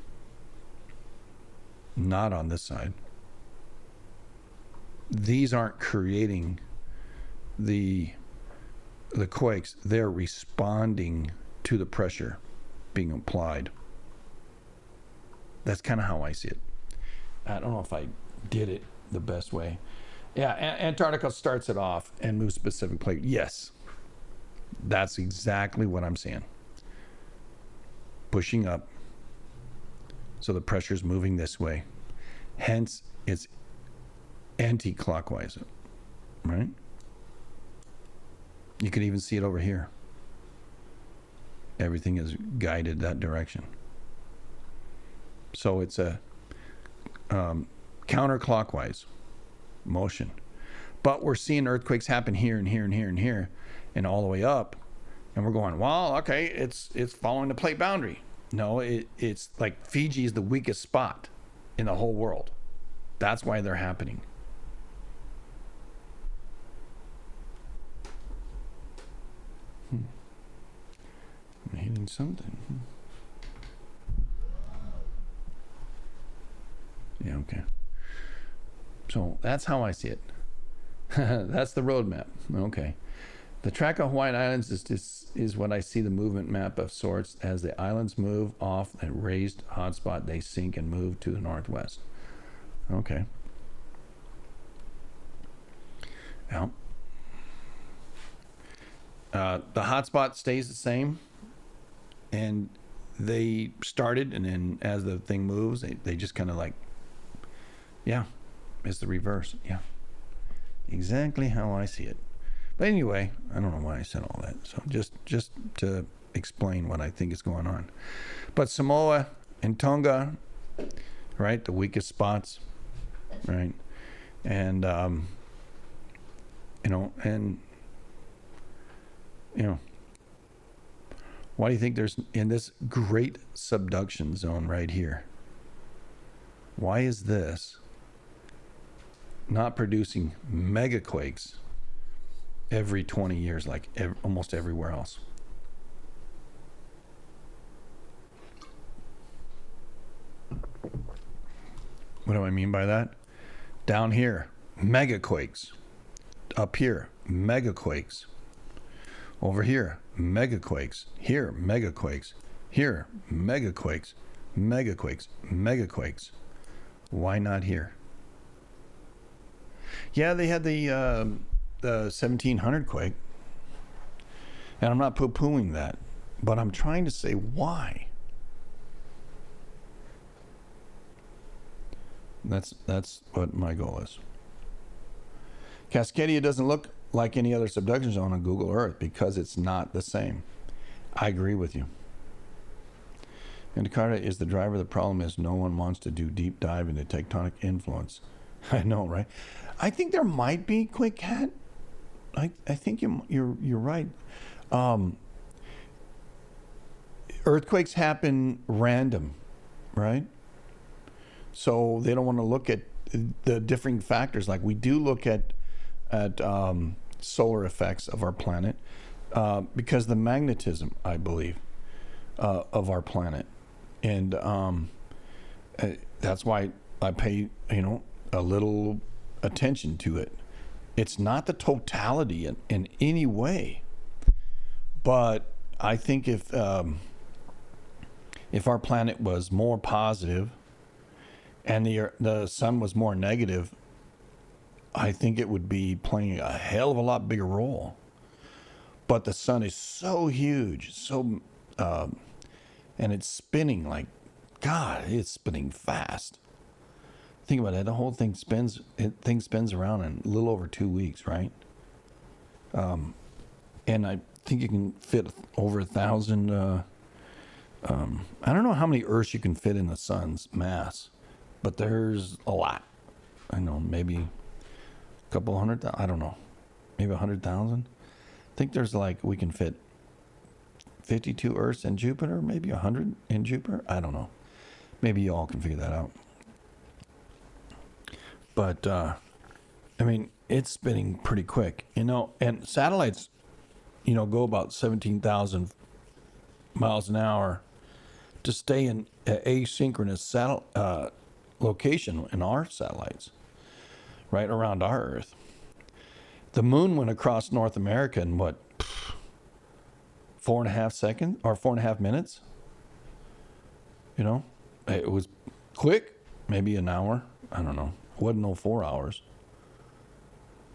Speaker 1: Not on this side. These aren't creating the quakes. They're responding to the pressure being applied. That's kind of how I see it. I don't know if I did it the best way. Yeah, Antarctica starts it off and moves specific plate. Yes, that's exactly what I'm saying. Pushing up, so the pressure is moving this way. Hence, it's anti-clockwise, right? You can even see it over here. Everything is guided that direction. So it's a counterclockwise motion. But we're seeing earthquakes happen here and here and here and here and all the way up. And we're going, well, okay, it's following the plate boundary. No, it's like Fiji is the weakest spot in the whole world. That's why they're happening. I'm hitting something. Yeah, okay. So that's how I see it. That's the roadmap. Okay. The track of Hawaiian Islands is what I see, the movement map of sorts. As the islands move off a raised hotspot, they sink and move to the northwest. Okay. Well, the hotspot stays the same, and they started, and then as the thing moves, they just kind of like, yeah, it's the reverse. Yeah, exactly how I see it. But anyway, I don't know why I said all that. So just to explain what I think is going on. But Samoa and Tonga, right, the weakest spots, right, and why do you think there's in this great subduction zone right here? Why is this not producing megaquakes every 20 years like almost everywhere else? What do I mean by that? Down here, megaquakes. Up here, megaquakes. Over here, megaquakes. Here, megaquakes. Here, megaquakes. Megaquakes. Megaquakes. Why not here? Yeah, they had the 1700 quake, and I'm not poo-pooing that, but I'm trying to say why. That's what my goal is. Cascadia doesn't look like any other subduction zone on Google Earth because it's not the same. I agree with you. Antikythera is the driver. The problem is no one wants to do deep dive into tectonic influence. I know, right? I think there might be, Quick Cat. I think you're right. Earthquakes happen random, right? So they don't want to look at the differing factors. Like we do look at solar effects of our planet because the magnetism, I believe, of our planet, and that's why I pay a little attention to it. It's not the totality in any way, but I think if our planet was more positive and the sun was more negative, I think it would be playing a hell of a lot bigger role. But the sun is so huge, so and it's spinning like, God, it's spinning fast. Think about it. The whole thing spins around in a little over 2 weeks, right? And I think you can fit over 1,000. I don't know how many Earths you can fit in the sun's mass, but there's a lot. I know, maybe a couple hundred. I don't know, maybe 100,000. I think there's we can fit 52 Earths in Jupiter, maybe 100 in Jupiter. I don't know. Maybe you all can figure that out. But, it's spinning pretty quick, and satellites, go about 17,000 miles an hour to stay in asynchronous location in our satellites, right around our Earth. The moon went across North America in 4.5 seconds or 4.5 minutes? It was quick, maybe an hour. I don't know. It wasn't no 4 hours.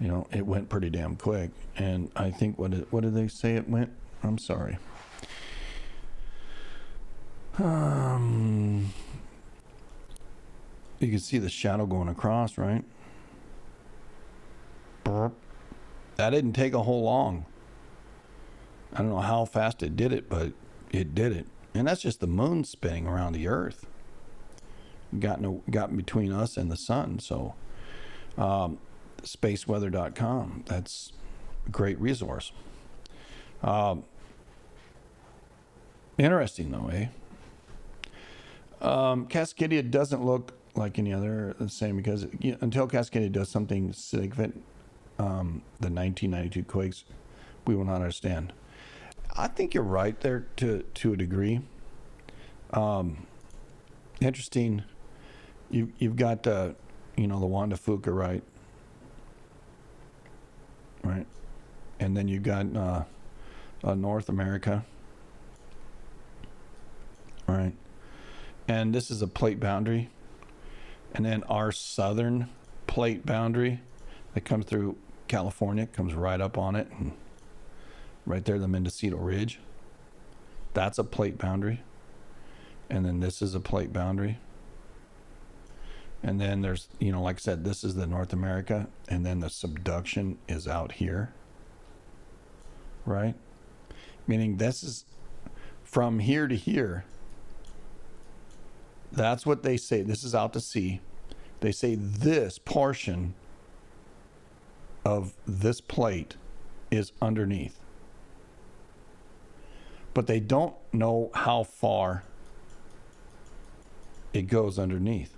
Speaker 1: It went pretty damn quick. And I think, what did they say it went? I'm sorry. You can see the shadow going across, right? That didn't take a whole long. I don't know how fast it did it, but it did it. And that's just the moon spinning around the Earth. Got between us and the sun. So spaceweather.com, that's a great resource. Interesting though, eh? Cascadia doesn't look like any other the same because until Cascadia does something significant, the 1992 quakes, we will not understand. I think you're right there to a degree. Interesting. You've got the Juan de Fuca, right, and then you've got North America, right, and this is a plate boundary, and then our southern plate boundary that comes through California comes right up on it, and right there the Mendocino Ridge, that's a plate boundary, and then this is a plate boundary. And then there's, like I said, this is the North America, and then the subduction is out here, right? Meaning this is from here to here. That's what they say. This is out to sea. They say this portion of this plate is underneath. But they don't know how far it goes underneath.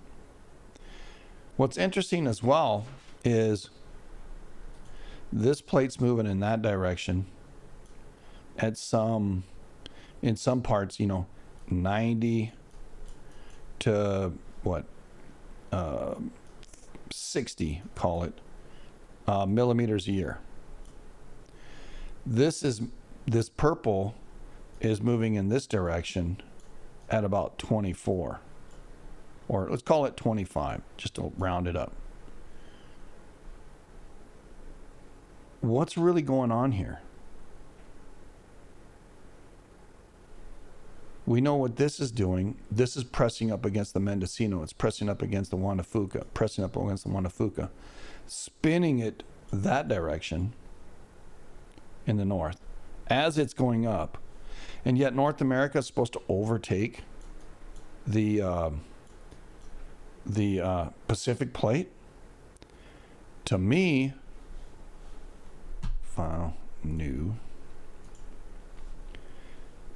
Speaker 1: What's interesting as well is this plate's moving in that direction in some parts, 90 to 60, call it, millimeters a year. This purple is moving in this direction at about 24. Or let's call it 25, just to round it up. What's really going on here? We know what this is doing. This is pressing up against the Mendocino. It's pressing up against the Juan de Fuca, pressing up against the Juan de Fuca, spinning it that direction in the north as it's going up. And yet North America is supposed to overtake the Pacific plate. To me, file new.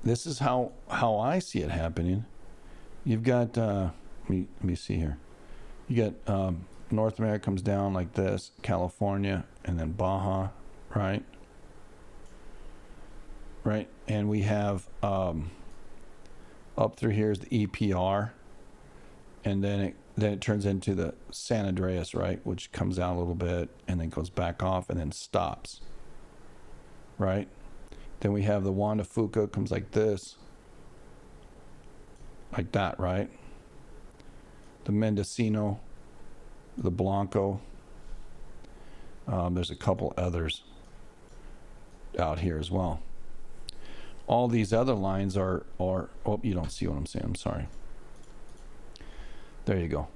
Speaker 1: This is how I see it happening. You've got, let me see here. You got North America comes down like this, California, and then Baja, right? Right, and we have up through here is the EPR, and then it turns into the San Andreas, right, which comes out a little bit and then goes back off and then stops, right? Then we have the Juan de Fuca comes like this, like that, right? The Mendocino, the Blanco. There's a couple others out here as well. All these other lines are, oh, you don't see what I'm saying. I'm sorry. There you go.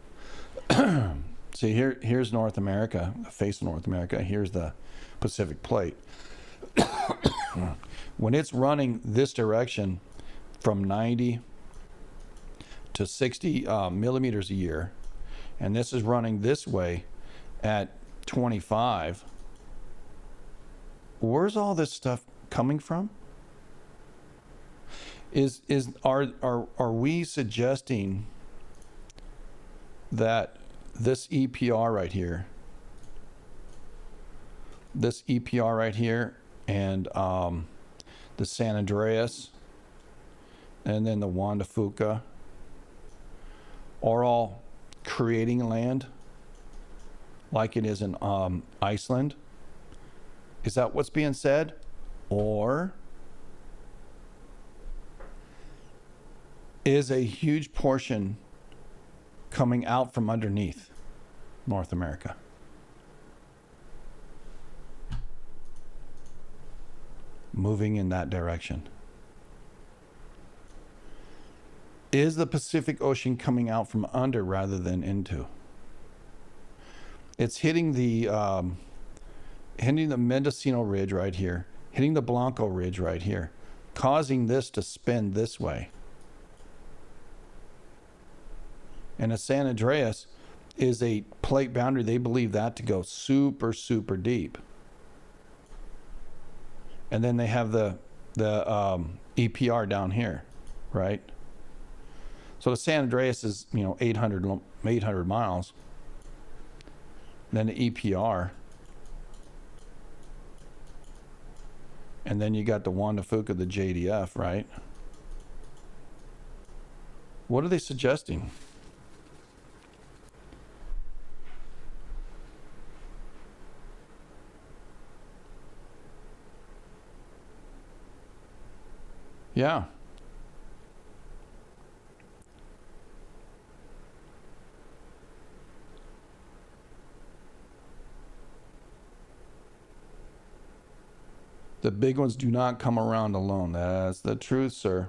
Speaker 1: See, here's North America, the face of North America. Here's the Pacific plate. When it's running this direction from 90 to 60 millimeters a year, and this is running this way at 25, where's all this stuff coming from? Are we suggesting that this EPR right here, and the San Andreas, and then the Juan de Fuca, are all creating land like it is in Iceland? Is that what's being said? Or is a huge portion coming out from underneath North America? Moving in that direction. Is the Pacific Ocean coming out from under rather than into? It's hitting the Mendocino Ridge right here, hitting the Blanco Ridge right here, causing this to spin this way. And the San Andreas is a plate boundary. They believe that to go super, super deep. And then they have the EPR down here, right? So the San Andreas is, 800 miles. Then the EPR. And then you got the Juan de Fuca, the JDF, right? What are they suggesting? Yeah. The big ones do not come around alone. That's the truth, sir.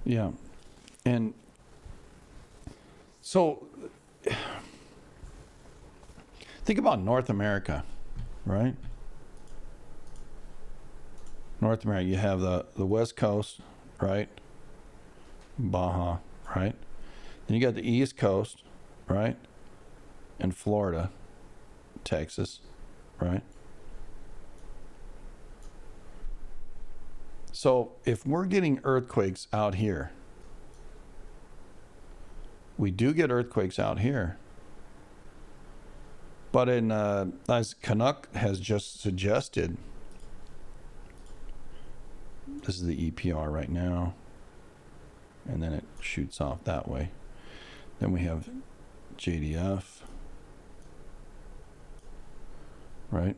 Speaker 1: Yeah. And so think about North America, right? North America, you have the West Coast, right? Baja, right? Then you got the East Coast, right? And Florida, Texas, right? So if we're getting earthquakes out here, we do get earthquakes out here. But as Canuck has just suggested, this is the EPR right now, and then it shoots off that way. Then we have JDF, right?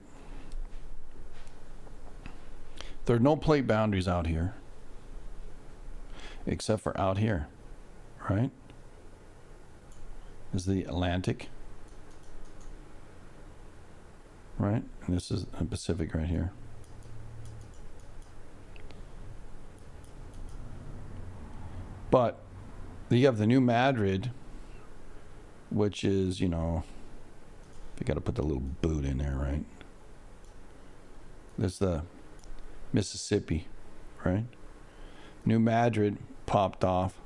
Speaker 1: There are no plate boundaries out here, except for out here, right? This is the Atlantic, right? And this is the Pacific right here. But you have the New Madrid, which is, you know, you got to put the little boot in there, right? There's the Mississippi, right? New Madrid popped off.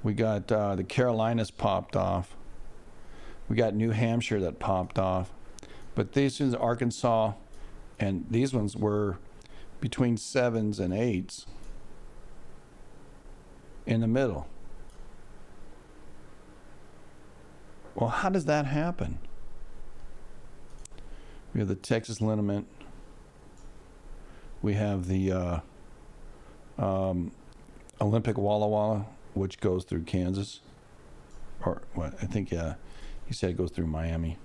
Speaker 1: We got the Carolinas popped off. We got New Hampshire that popped off. But these ones, Arkansas, and these ones were between 7s and 8s in the middle. Well, how does that happen? We have the Texas liniment. We have the Olympic Walla Walla, which goes through Kansas. Or what? I think, he said it goes through Miami.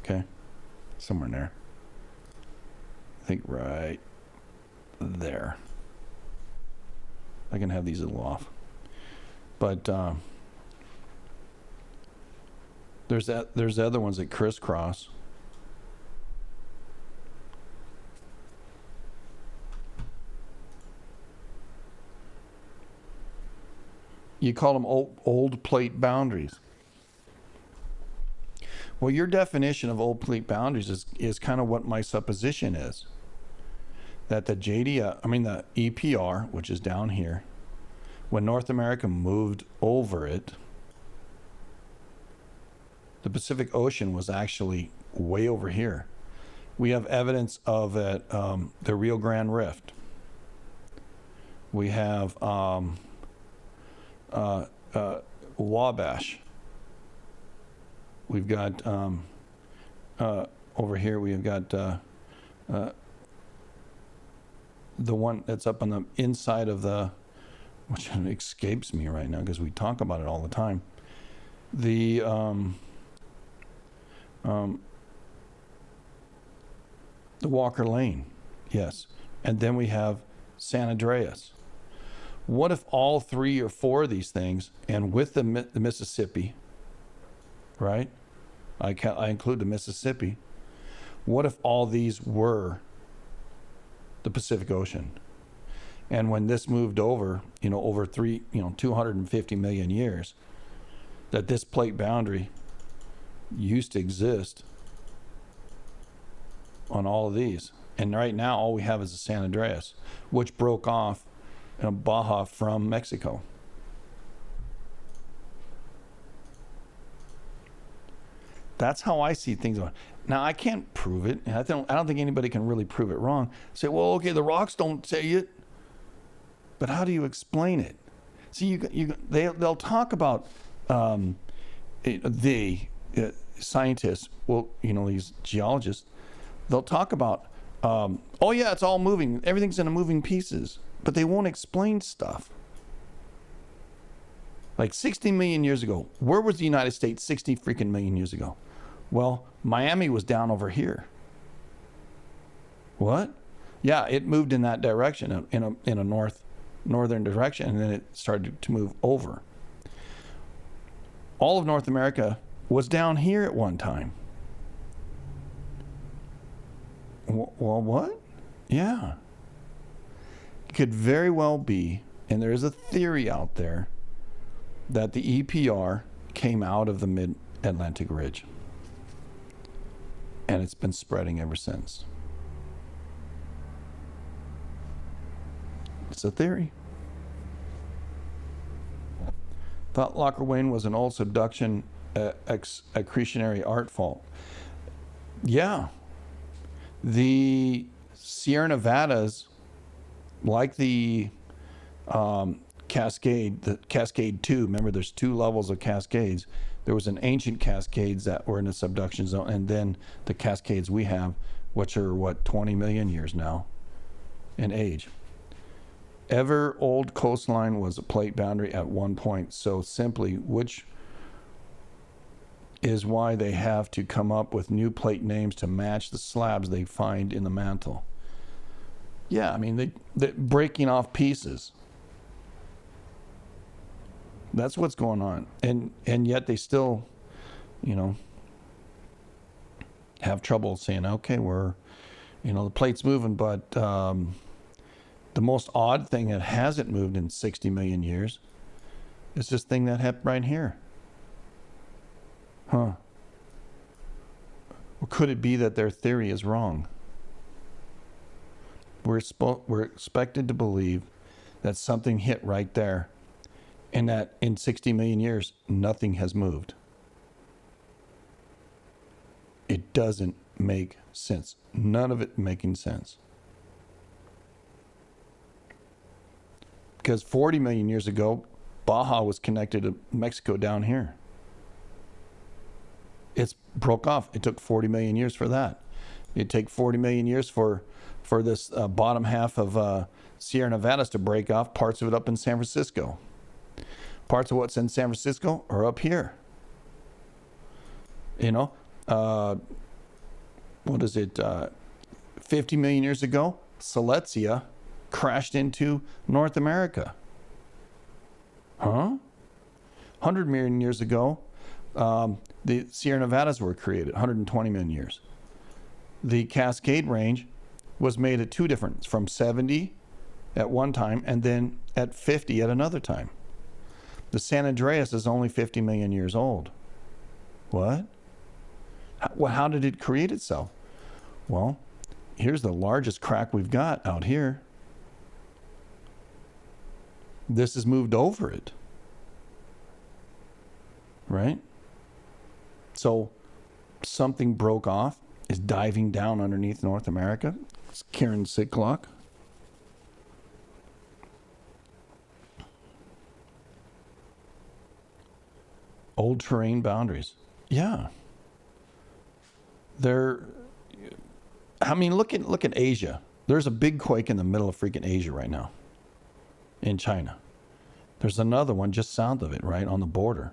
Speaker 1: Okay. Somewhere in there. I think right there. I can have these a little off. But there's other ones that crisscross. You call them old plate boundaries. Well, your definition of old plate boundaries is kind of what my supposition is. That the the EPR, which is down here, when North America moved over it, the Pacific Ocean was actually way over here. We have evidence of it, the Rio Grande Rift. We have Wabash. We've got over here. We've got the one that's up on the inside of the, which escapes me right now because we talk about it all the time. The Walker Lane, yes, and then we have San Andreas. What if all 3 or 4 of these things, and with the Mississippi, right? I include the Mississippi. What if all these were the Pacific Ocean? And when this moved over, over 250 million years, that this plate boundary used to exist on all of these. And right now, all we have is the San Andreas, which broke off Baja from Mexico. That's how I see things. Now, I can't prove it. I don't think anybody can really prove it wrong. Say, well, okay, the rocks don't say it. But how do you explain it? See, they'll talk about scientists, these geologists, they'll talk about, oh yeah, it's all moving. Everything's in a moving pieces. But they won't explain stuff. Like 60 million years ago, where was the United States 60 freaking million years ago? Well, Miami was down over here. What? Yeah, it moved in that direction, in a northern direction, and then it started to move over. All of North America was down here at one time. Well, what? Yeah. It could very well be, and there is a theory out there, that the EPR came out of the mid-Atlantic ridge. And it's been spreading ever since. It's a theory. Thought Locker Wayne was an old subduction accretionary art fault. Yeah. The Sierra Nevadas, like the Cascade, the Cascade 2, remember there's 2 levels of Cascades. There was an ancient Cascades that were in the subduction zone, and then the Cascades we have, which are 20 million years now in age. Ever old coastline was a plate boundary at one point, so simply, which is why they have to come up with new plate names to match the slabs they find in the mantle. Yeah, I mean, they're breaking off pieces. That's what's going on. And yet they still, have trouble saying, okay, the plate's moving, but the most odd thing that hasn't moved in 60 million years is this thing that happened right here. Huh. Or could it be that their theory is wrong? We're expected to believe that something hit right there, and that in 60 million years, nothing has moved. It doesn't make sense. None of it making sense. Because 40 million years ago, Baja was connected to Mexico down here. It's broke off. It took 40 million years for that. It'd take 40 million years for this bottom half of Sierra Nevadas to break off, parts of it up in San Francisco. Parts of what's in San Francisco are up here. What is it? 50 million years ago, Silesia crashed into North America. Huh? 100 million years ago, the Sierra Nevadas were created, 120 million years. The Cascade Range was made at two different, from 70 at one time and then at 50 at another time. The San Andreas is only 50 million years old. What? How did it create itself? Well, here's the largest crack we've got out here. This has moved over it. Right? So something broke off, is diving down underneath North America. It's Karen Sicklock. Old terrain boundaries. Yeah. Look at Asia. There's a big quake in the middle of freaking Asia right now. In China. There's another one just south of it, right on the border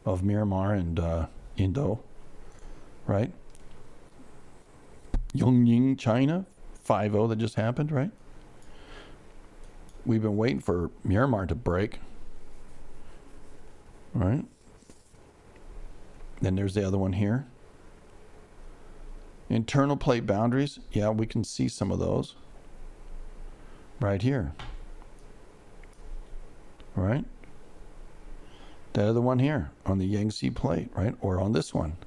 Speaker 1: of Myanmar and Indo, right? Yongning, China, 5-0 that just happened, right? We've been waiting for Myanmar to break, right? Then there's the other one here. Internal plate boundaries, yeah, we can see some of those right here, right? The other one here on the Yangtze plate, right? Or on this one.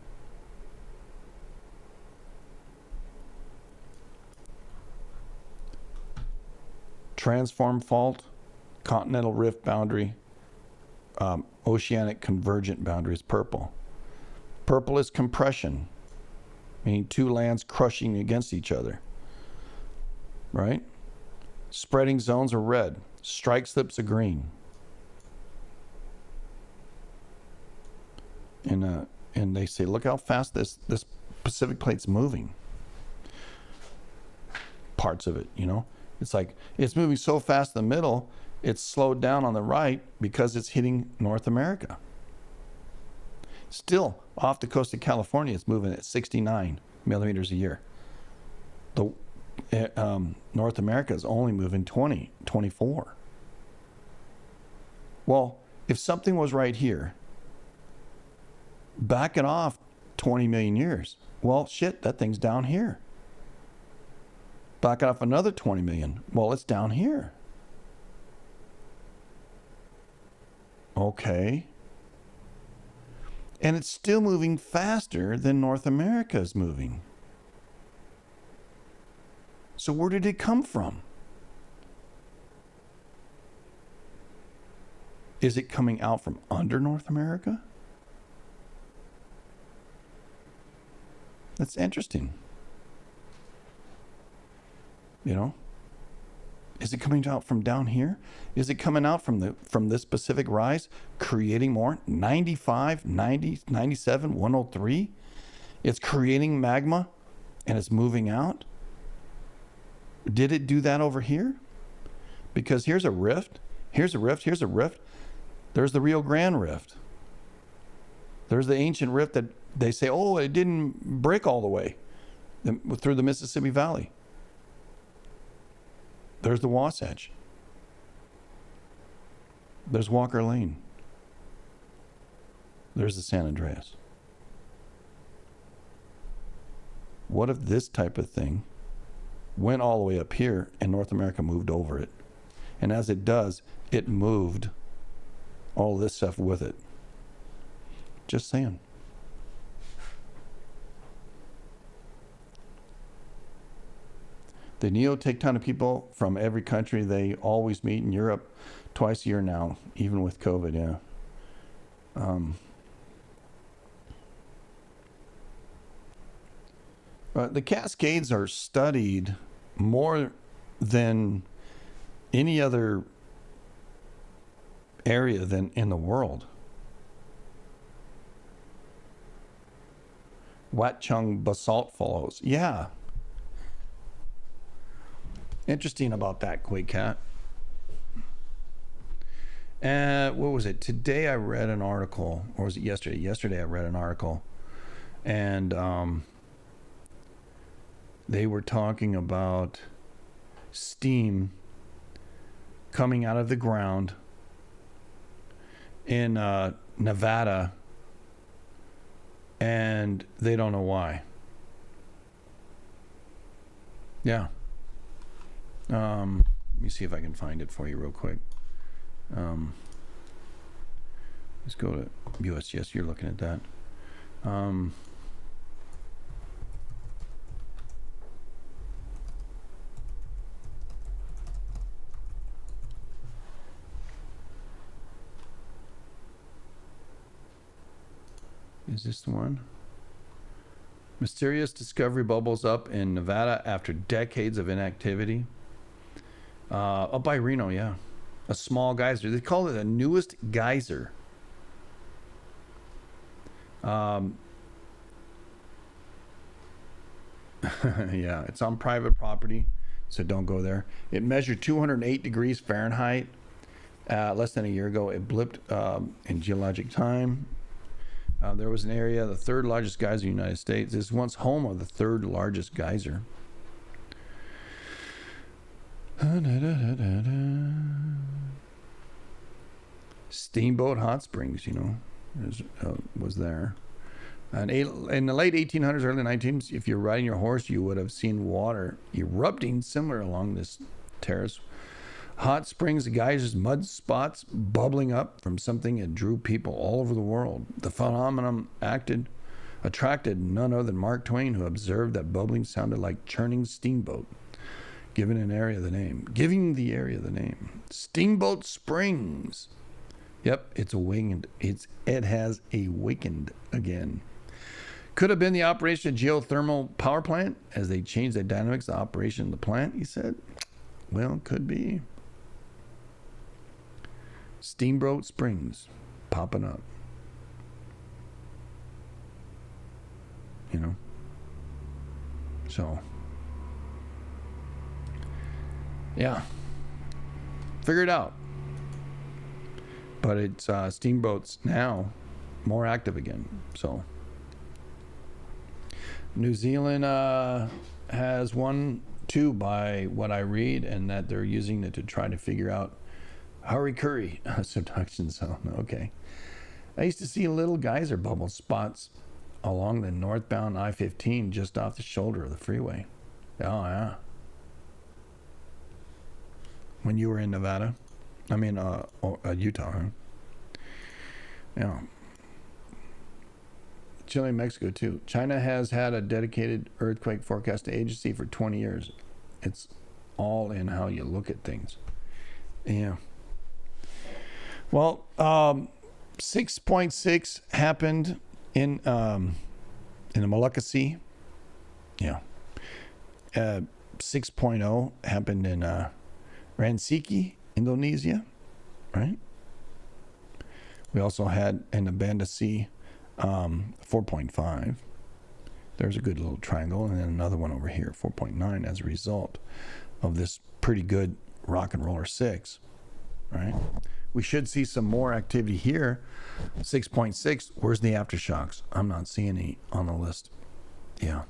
Speaker 1: Transform fault, continental rift boundary, oceanic convergent boundaries, purple. Purple is compression, meaning two lands crushing against each other, right? Spreading zones are red, strike slips are green. And they say, look how fast this Pacific plate's moving. Parts of it, It's like, it's moving so fast in the middle, it's slowed down on the right because it's hitting North America. Still, off the coast of California, it's moving at 69 millimeters a year. North America is only moving 24. Well, if something was right here, back it off 20 million years. Well, shit, that thing's down here. Back it off another 20 million. Well, it's down here. Okay. And it's still moving faster than North America is moving. So where did it come from? Is it coming out from under North America? That's interesting. Is it coming out from down here? Is it coming out from this Pacific rise, creating more? 95, 90, 97, 103? It's creating magma and it's moving out? Did it do that over here? Because here's a rift, here's a rift, here's a rift. There's the Rio Grande Rift. There's the ancient rift that they say, oh, it didn't break all the way through the Mississippi Valley. There's the Wasatch. There's Walker Lane. There's the San Andreas. what if this type of thing went all the way up here and North America moved over it? And as it does, it moved all this stuff with it. Just saying. The neo-tectonic people from every country, they always meet in Europe twice a year now, even with COVID, yeah. The Cascades are studied more than any other area than in the world. Watchung basalt follows. Yeah. Interesting about that, Quake Cat. What was it? Today I read an article, or was it yesterday? Yesterday I read an article, and they were talking about steam coming out of the ground in Nevada, and they don't know why. Yeah. Let me see if I can find it for you real quick. Let's go to USGS. You're looking at that. Is this the one? Mysterious discovery bubbles up in Nevada after decades of inactivity. Up by Reno, yeah. A small geyser. They call it the newest geyser. Yeah, it's on private property, so don't go there. It measured 208 degrees Fahrenheit less than a year ago. It blipped in geologic time. There was an area, the third largest geyser in the United States. This is once home of the third largest geyser. Steamboat Hot Springs, you know, was there. And in the late 1800s, early 1900s, if you're riding your horse, you would have seen water erupting similar along this terrace. Hot springs, geysers, mud spots bubbling up from something that drew people all over the world. The phenomenon attracted none other than Mark Twain, who observed that bubbling sounded like churning steamboat, giving the area the name. Steamboat Springs. Yep, it's awakened. It has awakened again. Could have been the operation of geothermal power plant as they changed the dynamics of operation of the plant, he said. Well, could be. Steamboat Springs popping up. You know? So. Yeah. Figure it out. But it's steamboats now more active again. So. New Zealand has 2 by what I read, and that they're using it to try to figure out Harikuri subduction zone. Okay. I used to see little geyser bubble spots along the northbound I-15 just off the shoulder of the freeway. Oh, yeah. When you were in Nevada? I mean, Utah, huh? Yeah. Chile and Mexico, too. China has had a dedicated earthquake forecast agency for 20 years. It's all in how you look at things. Yeah. Well, 6.6 happened in the Molucca Sea. Yeah. 6.0 happened in Ransiki, Indonesia. Right? We also had in the Banda Sea 4.5. There's a good little triangle, and then another one over here, 4.9, as a result of this pretty good rock and roller 6. Right? We should see some more activity here. 6.6. Where's the aftershocks? I'm not seeing any on the list. Yeah.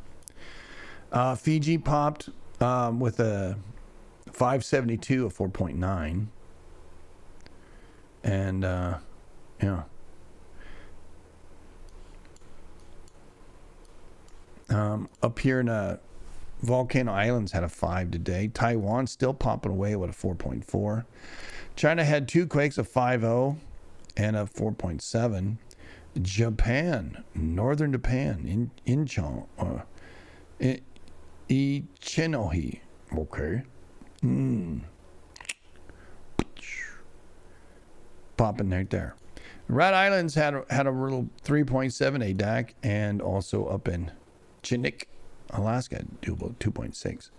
Speaker 1: Fiji popped with a 572 of 4.9. And, yeah. Up here in Volcano Islands had a 5 today. Taiwan still popping away with a 4.4. China had 2 quakes, a 5.0 and a 4.7. Japan, northern Japan, Ichinohi. Okay. Popping right there. Rat Islands had a little 3.7 ADAC, and also up in Chinook, Alaska, do about 2.6.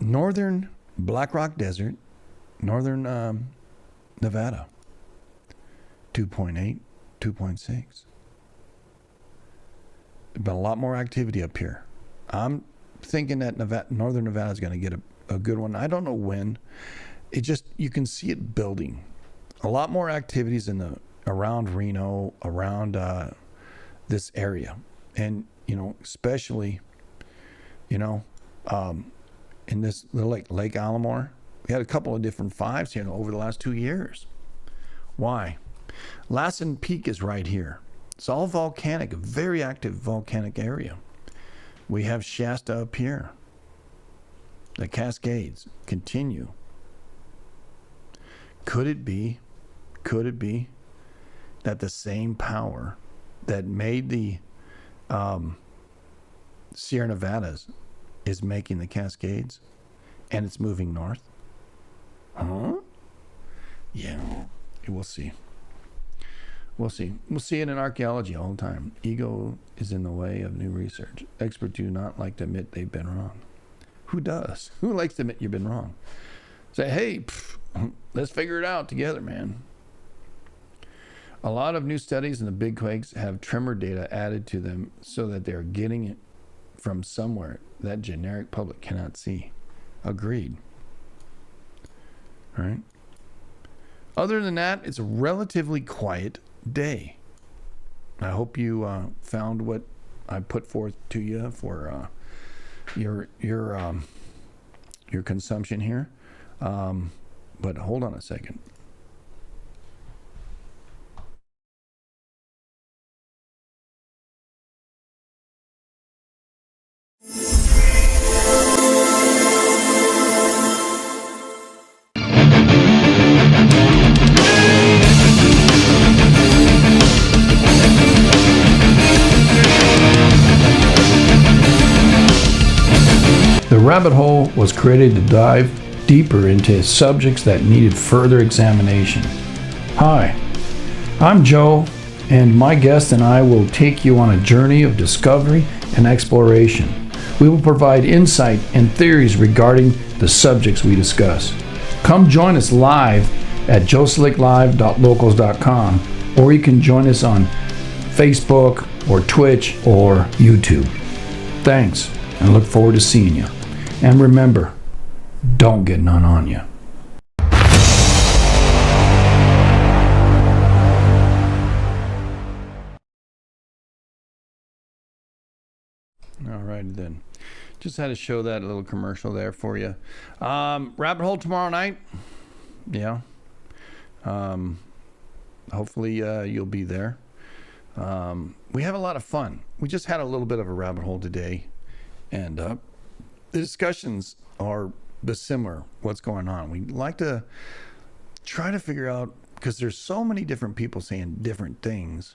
Speaker 1: Northern Black Rock Desert, northern Nevada, 2.8, 2.6. But a lot more activity up here. I'm thinking that northern Nevada is going to get a good one. I don't know when. It just, you can see it building. A lot more activities around Reno, around this area. And, especially, in this little Lake Allamore, we had a couple of different 5s here over the last 2 years. Why? Lassen Peak is right here. It's all volcanic, a very active volcanic area. We have Shasta up here. The Cascades continue. Could it be that the same power that made the Sierra Nevadas is making the Cascades, and it's moving north? Huh? Yeah, we'll see. We'll see. We'll see it in archaeology all the time. Ego is in the way of new research. Experts do not like to admit they've been wrong. Who does? Who likes to admit you've been wrong? Say, hey, let's figure it out together, man. A lot of new studies in the big quakes have tremor data added to them so that they're getting it from somewhere that generic public cannot see. Agreed. All right. Other than that, it's a relatively quiet day. I hope you found what I put forth to you for your consumption here. But hold on a second. The rabbit hole was created to dive deeper into subjects that needed further examination. Hi, I'm Joe, and my guest and I will take you on a journey of discovery and exploration. We will provide insight and theories regarding the subjects we discuss. Come join us live at joslicklive.locals.com, or you can join us on Facebook or Twitch or YouTube. Thanks, and look forward to seeing you. And remember, don't get none on you. All right, then. Just had to show that little commercial there for you. Rabbit hole tomorrow night. Yeah. Hopefully you'll be there. We have a lot of fun. We just had a little bit of a rabbit hole today. And the discussions are similar. What's going on? We like to try to figure out, because there's so many different people saying different things.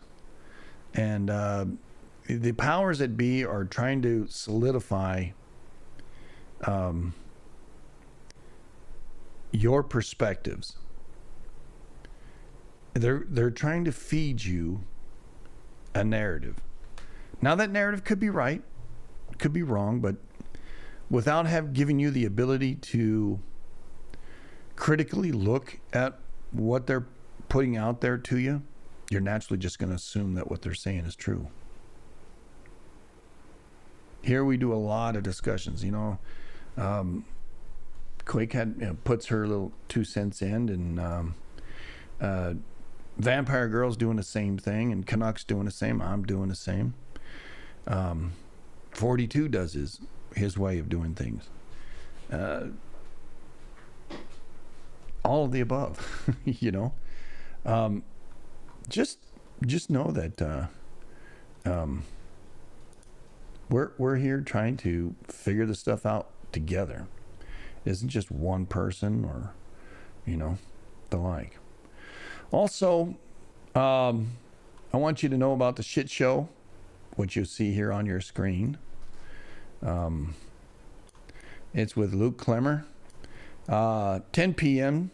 Speaker 1: And the powers that be are trying to solidify your perspectives. They're trying to feed you a narrative. Now that narrative could be right, could be wrong, but without giving you the ability to critically look at what they're putting out there to you, you're naturally just going to assume that what they're saying is true. Here we do a lot of discussions. Quake puts her little 2 cents in, and Vampire Girl's doing the same thing, and Canuck's doing the same. I'm doing the same. 42 does his way of doing things. All of the above, Just know that we're here trying to figure this stuff out together. It isn't just one person or, the like. Also, I want you to know about the shit show, which you see here on your screen. It's with Luke Klemmer, 10 p.m.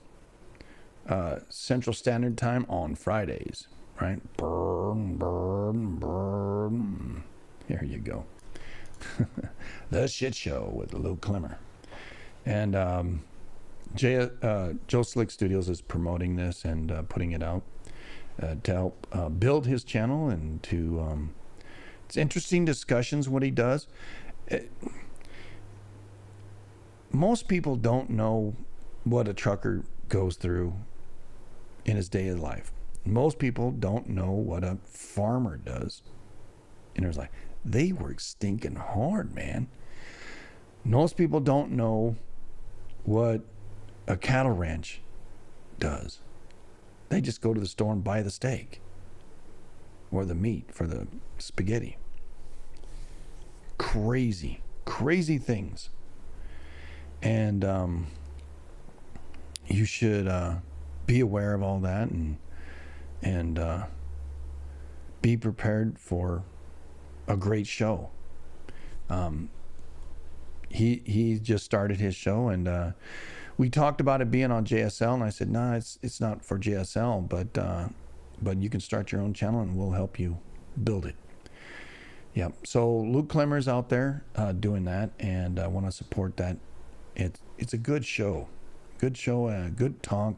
Speaker 1: Central Standard Time on Fridays, right? Burn, burn, burn. Here you go. The shit show with Luke Klemmer. And Joe Slick Studios is promoting this and putting it out to help build his channel and to... it's interesting discussions what he does. Most people don't know what a trucker goes through in his day of life. Most people don't know what a farmer does in his life. They work stinking hard, man. Most people don't know what a cattle ranch does. They just go to the store and buy the steak or the meat for the spaghetti. Crazy things. And you should be aware of all that and be prepared for a great show. He just started his show, and we talked about it being on JSL, and I said, nah, it's not for JSL, but you can start your own channel and we'll help you build it. Yeah, so Luke Klemmer's out there doing that, and I want to support that. It's a good show, good talk.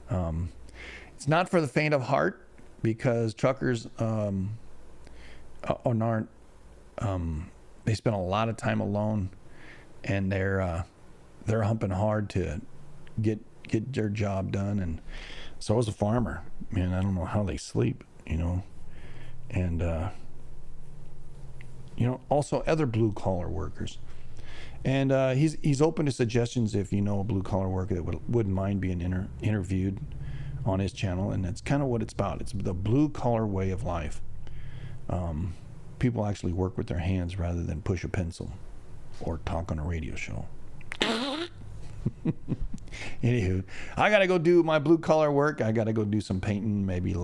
Speaker 1: It's not for the faint of heart, because truckers aren't. They spend a lot of time alone, and they're humping hard to get their job done, and so is a farmer. Man, I don't know how they sleep, and also other blue collar workers. And he's open to suggestions if you know a blue collar worker that wouldn't mind being interviewed on his channel, and that's kind of what it's about. It's the blue collar way of life. People actually work with their hands rather than push a pencil or talk on a radio show. Anywho, I gotta go do my blue collar work. I gotta go do some painting, maybe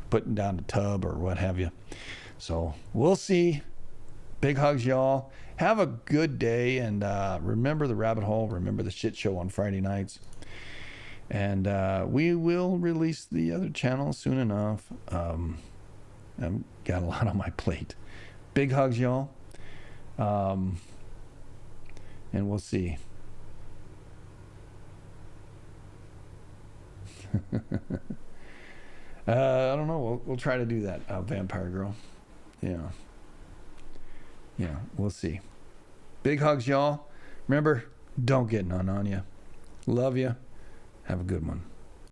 Speaker 1: putting down the tub or what have you. So we'll see. Big hugs, y'all. Have a good day, and remember the rabbit hole. Remember the shit show on Friday nights. And we will release the other channel soon enough. I've got a lot on my plate. Big hugs, y'all. And we'll see. I don't know. We'll try to do that, Vampire Girl. Yeah, we'll see. Big hugs, y'all. Remember, don't get none on you. Love you. Have a good one.